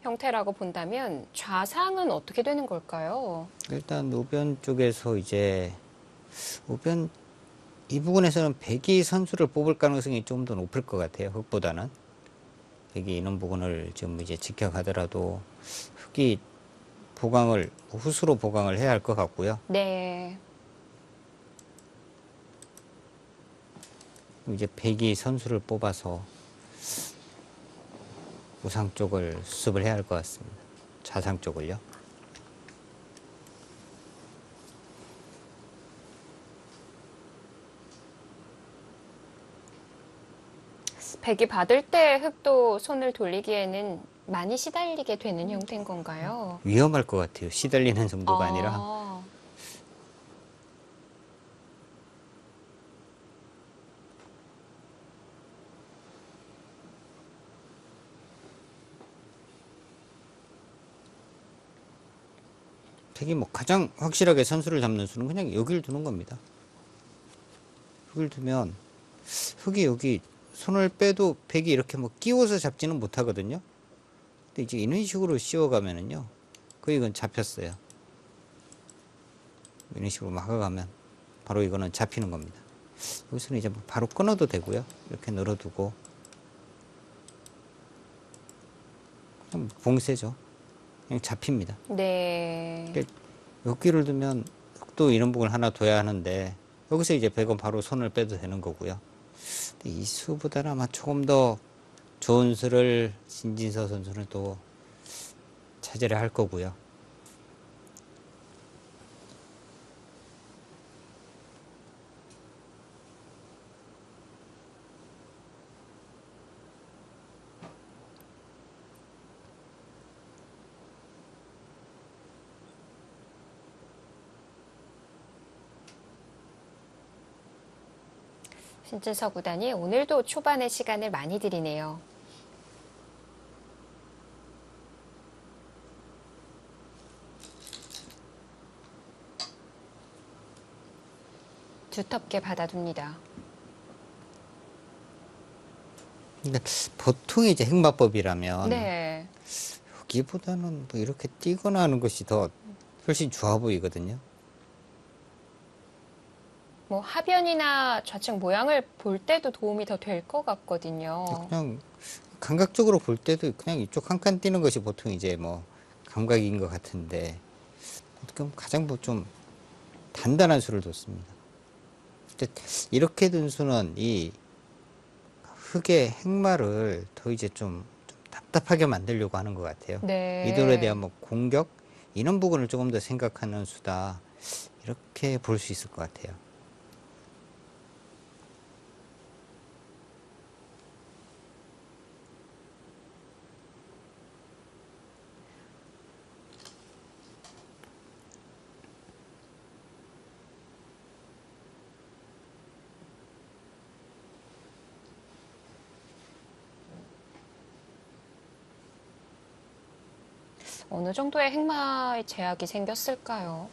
형태라고 본다면 좌상은 어떻게 되는 걸까요? 일단 우변 쪽에서 이제 우변 이 부분에서는 백이 선수를 뽑을 가능성이 좀 더 높을 것 같아요. 흙보다는. 백이 이런 부분을 좀 이제 지켜가더라도 흙이 보강을 후수로 보강을 해야 할 것 같고요. 네. 이제 백이 선수를 뽑아서 우상 쪽을 수습을 해야 할 것 같습니다. 좌상 쪽을요. 백이 받을 때 흙도 손을 돌리기에는 많이 시달리게 되는 형태인 건가요? 위험할 것 같아요. 시달리는 정도가 아니라. 백이 뭐 가장 확실하게 선수를 잡는 수는 그냥 여기를 두는 겁니다. 여기를 두면 흙이 여기 손을 빼도 백이 이렇게 뭐 끼워서 잡지는 못하거든요. 근데 이제 이런 식으로 씌워가면은요, 거의 이건 잡혔어요. 이런 식으로 막아가면 바로 이거는 잡히는 겁니다. 여기서는 이제 뭐 바로 끊어도 되고요. 이렇게 늘어두고 그냥 봉쇄죠. 그냥 잡힙니다. 네. 그러니까 여기를 두면 흑도 이런 부분을 하나 둬야 하는데 여기서 이제 백은 바로 손을 빼도 되는 거고요. 근데 이 수보다는 아마 조금 더 좋은 수를 신진서 선수는 또 차지를 할 거고요. 신진서 구단이 오늘도 초반에 시간을 많이 들이네요. 두텁게 받아둡니다. 근데 보통 이제 행마법이라면 네. 여기보다는 뭐 이렇게 뛰거나 하는 것이 더 훨씬 좋아 보이거든요. 뭐 하변이나 좌측 모양을 볼 때도 도움이 더 될 것 같거든요. 그냥 감각적으로 볼 때도 그냥 이쪽 한 칸 뛰는 것이 보통 이제 뭐 감각인 것 같은데 그럼 가장 뭐 좀 단단한 수를 뒀습니다. 근데 이렇게 둔 수는 이 흙의 행마를 더 이제 좀 답답하게 만들려고 하는 것 같아요. 네. 이들에 대한 뭐 공격 이런 부분을 조금 더 생각하는 수다 이렇게 볼 수 있을 것 같아요. 어느 정도의 행마의 제약이 생겼을까요?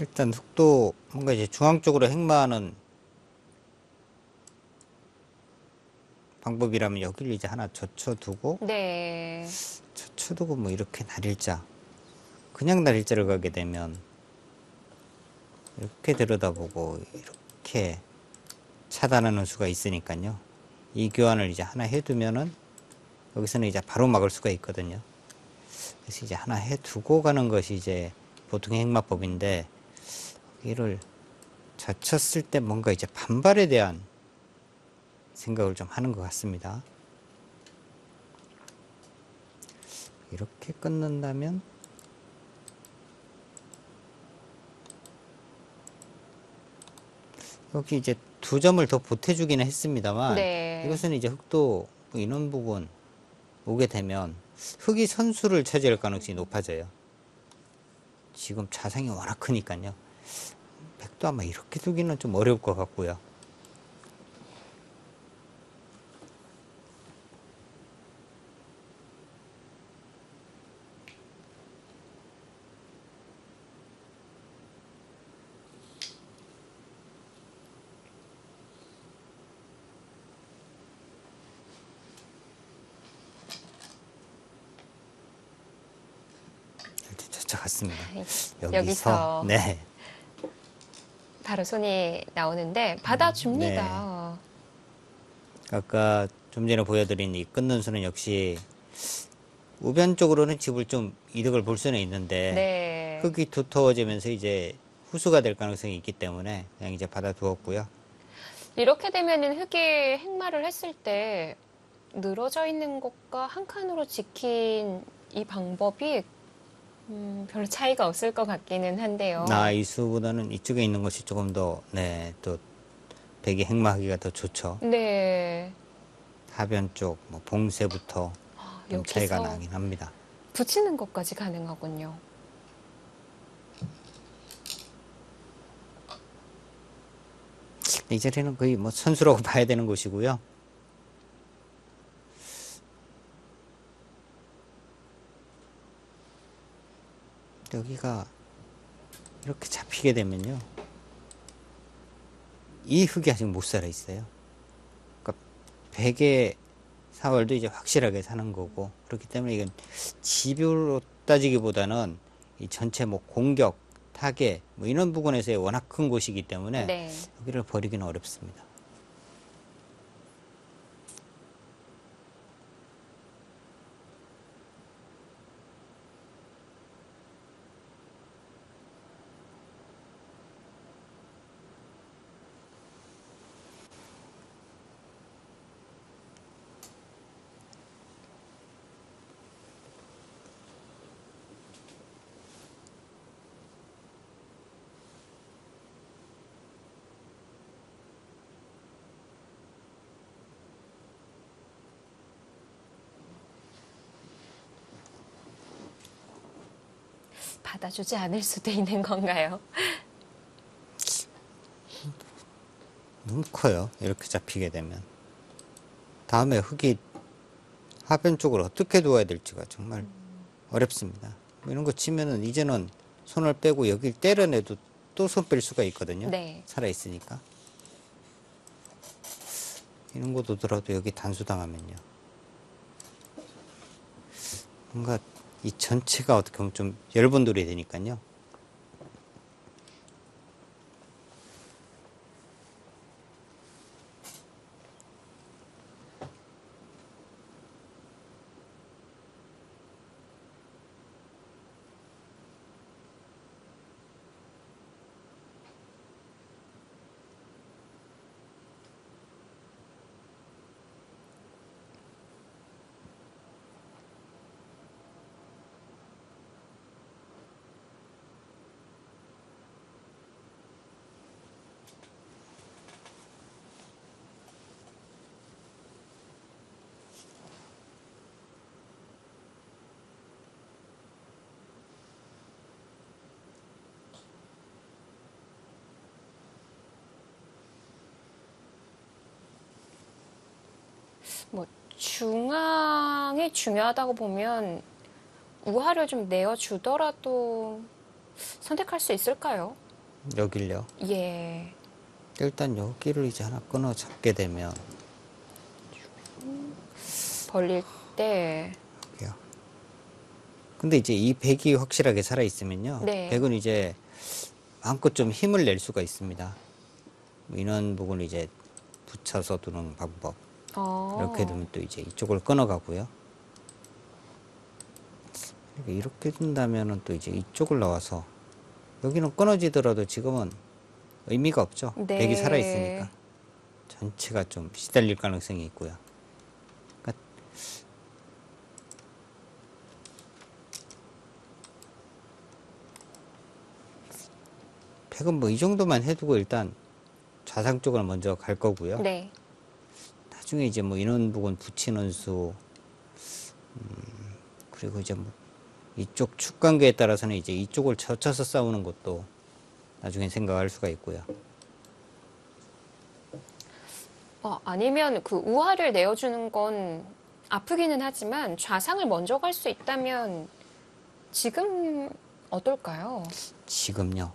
일단 흙도 뭔가 이제 중앙 쪽으로 행마하는 방법이라면 여기를 이제 하나 젖혀두고 네. 젖혀두고 뭐 이렇게 날일자 그냥 날일자를 가게 되면 이렇게 들여다보고 이렇게 차단하는 수가 있으니까요. 이 교환을 이제 하나 해두면은 여기서는 이제 바로 막을 수가 있거든요. 그래서 이제 하나 해두고 가는 것이 이제 보통의 행마법인데 이를 젖혔을 때 뭔가 이제 반발에 대한 생각을 좀 하는 것 같습니다. 이렇게 끊는다면 여기 이제 두 점을 더 보태주기는 했습니다만 네. 이것은 이제 흙도 뭐 이런 부분 오게 되면 흙이 선수를 차지할 가능성이 높아져요. 지금 자상이 워낙 크니까요. 백도 아마 이렇게 두기는 좀 어려울 것 같고요. 이렇게 쫓아갔습니다. 여기서 네. 바로 손이 나오는데 받아줍니다. 아까 좀 전에 보여드린 이 끊는 수는 역시 우변 쪽으로는 집을 좀 이득을 볼 수는 있는데 네. 흙이 두터워지면서 이제 후수가 될 가능성이 있기 때문에 그냥 이제 받아두었고요. 이렇게 되면은 흙이 행마를 했을 때 늘어져 있는 것과 한 칸으로 지킨 이 방법이 별로 차이가 없을 것 같기는 한데요. 이 수보다는 이쪽에 있는 것이 조금 더, 네, 또 백이 행마하기가 더 좋죠. 네. 하변 쪽, 뭐 봉쇄부터 좀 차이가 여기서 나긴 합니다. 붙이는 것까지 가능하군요. 이 자리는 거의 뭐 선수라고 봐야 되는 곳이고요. 여기가 이렇게 잡히게 되면요. 이 흙이 아직 못 살아 있어요. 그러니까 백의 4월도 이제 확실하게 사는 거고, 그렇기 때문에 이건 집으로 따지기보다는 이 전체 뭐 공격, 타겟 뭐 이런 부분에서의 워낙 큰 곳이기 때문에 네. 여기를 버리기는 어렵습니다. 받아주지 않을 수도 있는 건가요? 너무 커요. 이렇게 잡히게 되면. 다음에 흙이 하변 쪽을 어떻게 두어야 될지가 정말 어렵습니다. 뭐 이런 거 치면은 이제는 손을 빼고 여길 때려내도 또 손 뺄 수가 있거든요. 네. 살아있으니까. 이런 거 두더라도 여기 단수당하면요. 뭔가 이 전체가 어떻게 보면 좀 열분돌이 되니까요. 뭐 중앙이 중요하다고 보면 우하를 좀 내어주더라도 선택할 수 있을까요? 여길요. 예. 일단 여기를 이제 하나 끊어 잡게 되면 벌릴 때. 여기요. 근데 이제 이 백이 확실하게 살아 있으면요. 네. 백은 이제 마음껏 좀 힘을 낼 수가 있습니다. 뭐 이런 부분을 이제 붙여서 두는 방법. 이렇게 두면 또 이제 이쪽을 끊어가고요. 이렇게 둔다면은 또 이제 이쪽을 나와서 여기는 끊어지더라도 지금은 의미가 없죠. 네. 백이 살아 있으니까 전체가 좀 시달릴 가능성이 있고요. 그러니까 백은 뭐 이 정도만 해두고 일단 좌상 쪽을 먼저 갈 거고요. 네. 나중에 이제 뭐 이런 부분 붙이는 수, 그리고 이제 뭐 이쪽 축 관계에 따라서는 이제 이쪽을 젖혀서 싸우는 것도 나중에 생각할 수가 있고요. 아니면 그 우하를 내어주는 건 아프기는 하지만 좌상을 먼저 갈 수 있다면 지금 어떨까요? 지금요.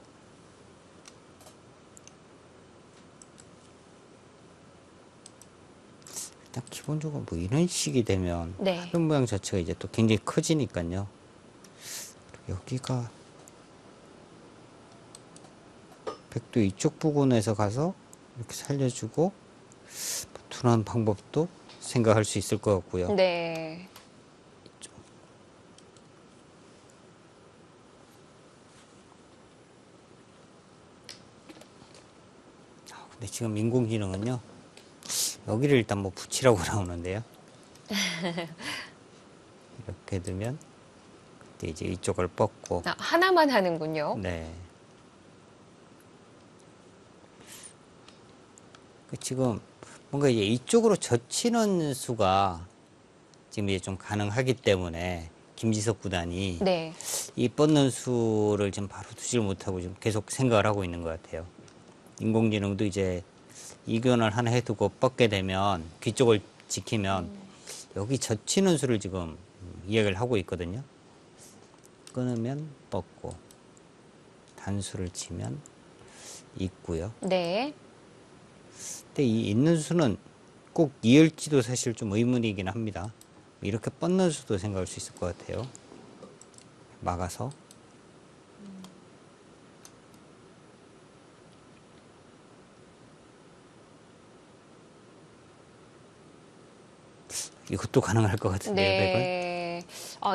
일단 기본적으로 뭐 이런 식이 되면 네. 하변 모양 자체가 이제 또 굉장히 커지니까요. 여기가 백도 이쪽 부분에서 가서 이렇게 살려주고 둔한 방법도 생각할 수 있을 것 같고요. 네. 근데 지금 인공지능은요, 여기를 일단 뭐 붙이라고 나오는데요. 이렇게 두면 그때 이제 이쪽을 뻗고, 하나만 하는군요. 네. 지금 뭔가 이제 이쪽으로 젖히는 수가 지금 이제 좀 가능하기 때문에 김지석 구단이 네. 이 뻗는 수를 지금 바로 두질 못하고 좀 계속 생각을 하고 있는 것 같아요. 인공지능도 이제 이견을 하나 해두고 뻗게 되면 귀 쪽을 지키면 여기 젖히는 수를 지금 이야기를 하고 있거든요. 끊으면 뻗고 단수를 치면 있고요. 네. 근데 이 있는 수는 꼭 이을지도 사실 좀 의문이긴 합니다. 이렇게 뻗는 수도 생각할 수 있을 것 같아요. 막아서. 이것도 가능할 것 같은데요, 백은. 네.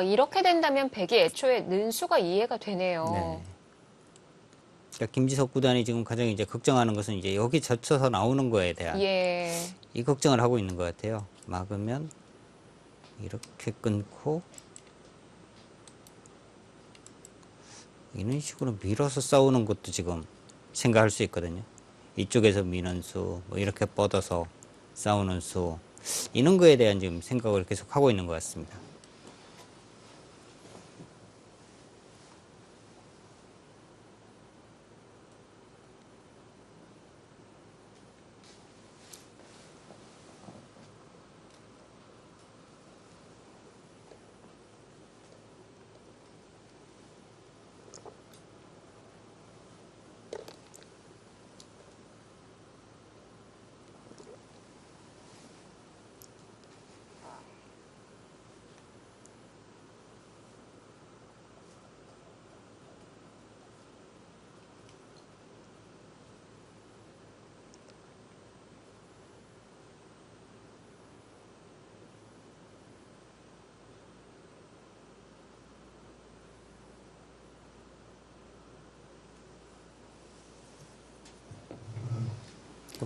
이렇게 된다면 백이 애초에 는수가 이해가 되네요. 네. 그러니까 김지석 구단이 지금 가장 이제 걱정하는 것은 이제 여기 젖혀서 나오는 거에 대한 예. 이 걱정을 하고 있는 것 같아요. 막으면 이렇게 끊고 이런 식으로 밀어서 싸우는 것도 지금 생각할 수 있거든요. 이쪽에서 미는 수, 뭐 이렇게 뻗어서 싸우는 수, 이런 거에 대한 지금 생각을 계속 하고 있는 것 같습니다.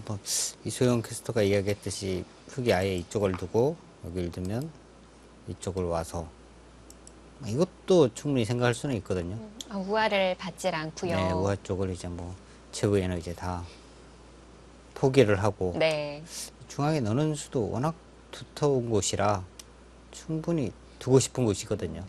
뭐 이소영 캐스터가 이야기했듯이 흙이 아예 이쪽을 두고 여기를 두면 이쪽을 와서 이것도 충분히 생각할 수는 있거든요. 우화를 받질 않고요. 네, 우하 쪽을 이제 뭐 최후에는 이제 다 포기를 하고 네. 중앙에 넣는 수도 워낙 두터운 곳이라 충분히 두고 싶은 곳이거든요.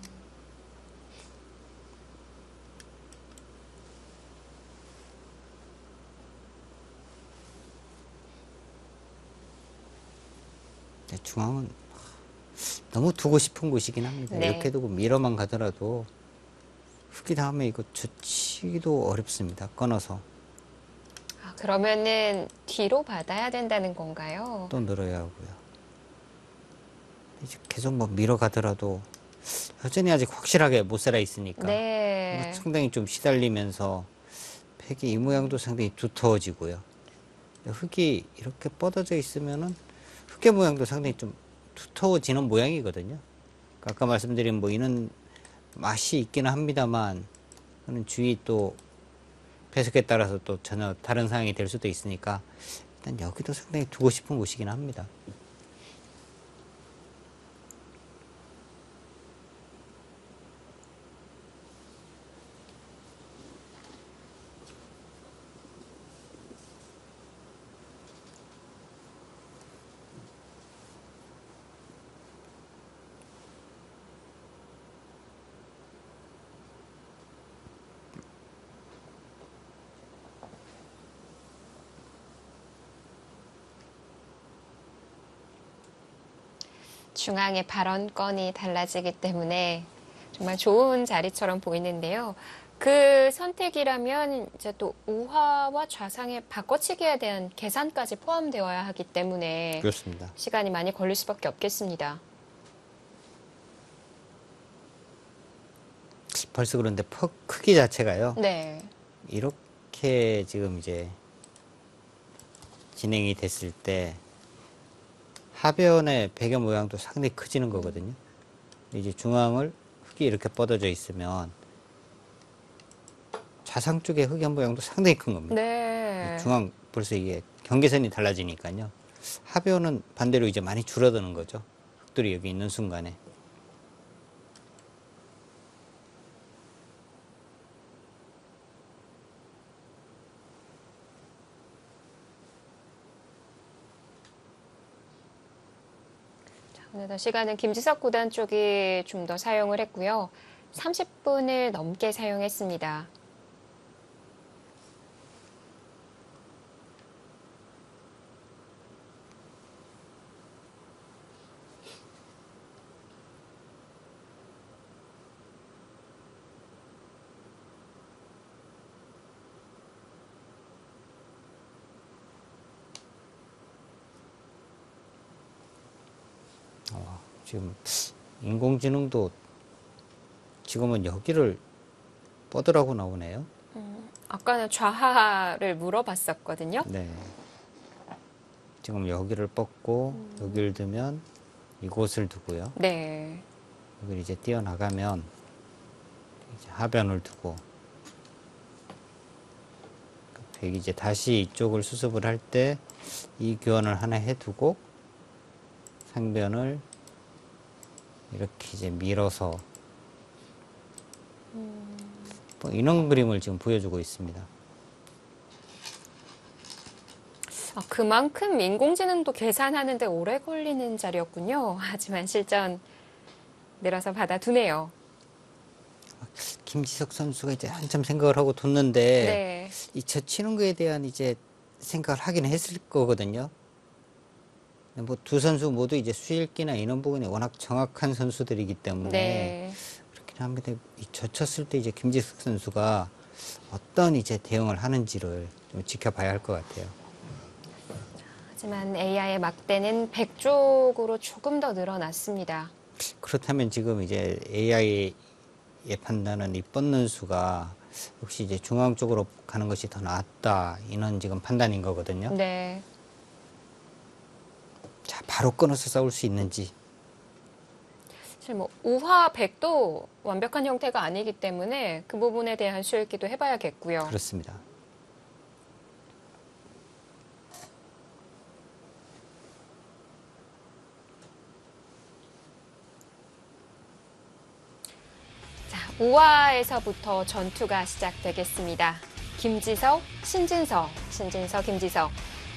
중앙은 너무 두고 싶은 곳이긴 합니다. 네. 이렇게 두고 밀어만 가더라도 흙이 다음에 이거 젖히기도 어렵습니다. 끊어서 그러면은 뒤로 받아야 된다는 건가요? 또 늘어야 하고요. 이제 계속 뭐 밀어가더라도 여전히 아직 확실하게 못 살아 있으니까 네. 상당히 좀 시달리면서 팩이 이 모양도 상당히 두터워지고요. 흙이 이렇게 뻗어져 있으면은 흙의 모양도 상당히 좀 두터워지는 모양이거든요. 그러니까 아까 말씀드린 뭐 이런 맛이 있기는 합니다만 그는 주위 또 배석에 따라서 또 전혀 다른 상황이 될 수도 있으니까 일단 여기도 상당히 두고 싶은 곳이긴 합니다. 중앙의 발언권이 달라지기 때문에 정말 좋은 자리처럼 보이는데요. 그 선택이라면 이제 또 우하와 좌상의 바꿔치기에 대한 계산까지 포함되어야 하기 때문에 그렇습니다. 시간이 많이 걸릴 수밖에 없겠습니다. 벌써 그런데 퍽 크기 자체가요. 네. 이렇게 지금 이제 진행이 됐을 때 하변의 배경 모양도 상당히 커지는 거거든요. 이제 중앙을 흙이 이렇게 뻗어져 있으면 좌상 쪽의 흙의 모양도 상당히 큰 겁니다. 네. 중앙 벌써 이게 경계선이 달라지니까요. 하변은 반대로 이제 많이 줄어드는 거죠. 흙들이 여기 있는 순간에. 오늘 시간은 김지석 구단 쪽이 좀 더 사용을 했고요. 30분을 넘게 사용했습니다. 지금 인공지능도 지금은 여기를 뻗으라고 나오네요. 아까는 좌하를 물어봤었거든요. 네. 지금 여기를 뻗고 여기를 두면 이곳을 두고요. 네. 여기를 이제 뛰어나가면 이제 하변을 두고 이제 다시 이쪽을 수습을 할 때 이 교환을 하나 해두고 상변을 이렇게 이제 밀어서 뭐 이런 그림을 지금 보여주고 있습니다. 그만큼 인공지능도 계산하는데 오래 걸리는 자리였군요. 하지만 실전 늘어서 받아두네요. 김지석 선수가 이제 한참 생각을 하고 뒀는데 네. 이 저 치는 거에 대한 이제 생각을 하긴 했을 거거든요. 뭐 두 선수 모두 이제 수읽기나 이런 부분이 워낙 정확한 선수들이기 때문에 네. 그렇긴 합니다. 이 젖혔을 때 이제 김지석 선수가 어떤 이제 대응을 하는지를 좀 지켜봐야 할 것 같아요. 하지만 AI의 막대는 100쪽으로 조금 더 늘어났습니다. 그렇다면 지금 이제 AI의 판단은 이 뻗는 수가 혹시 이제 중앙 쪽으로 가는 것이 더 낫다 이런 지금 판단인 거거든요. 네. 자, 바로 끊어서 싸울 수 있는지. 사실 뭐 우화 100도 완벽한 형태가 아니기 때문에 그 부분에 대한 수읽기도 해봐야겠고요. 그렇습니다. 자, 우화에서부터 전투가 시작되겠습니다. 김지석, 신진석, 김지석.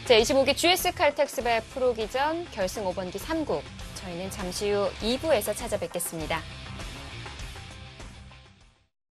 제25기 GS 칼텍스배 프로기전 결승 5번기 3국. 저희는 잠시 후 2부에서 찾아뵙겠습니다.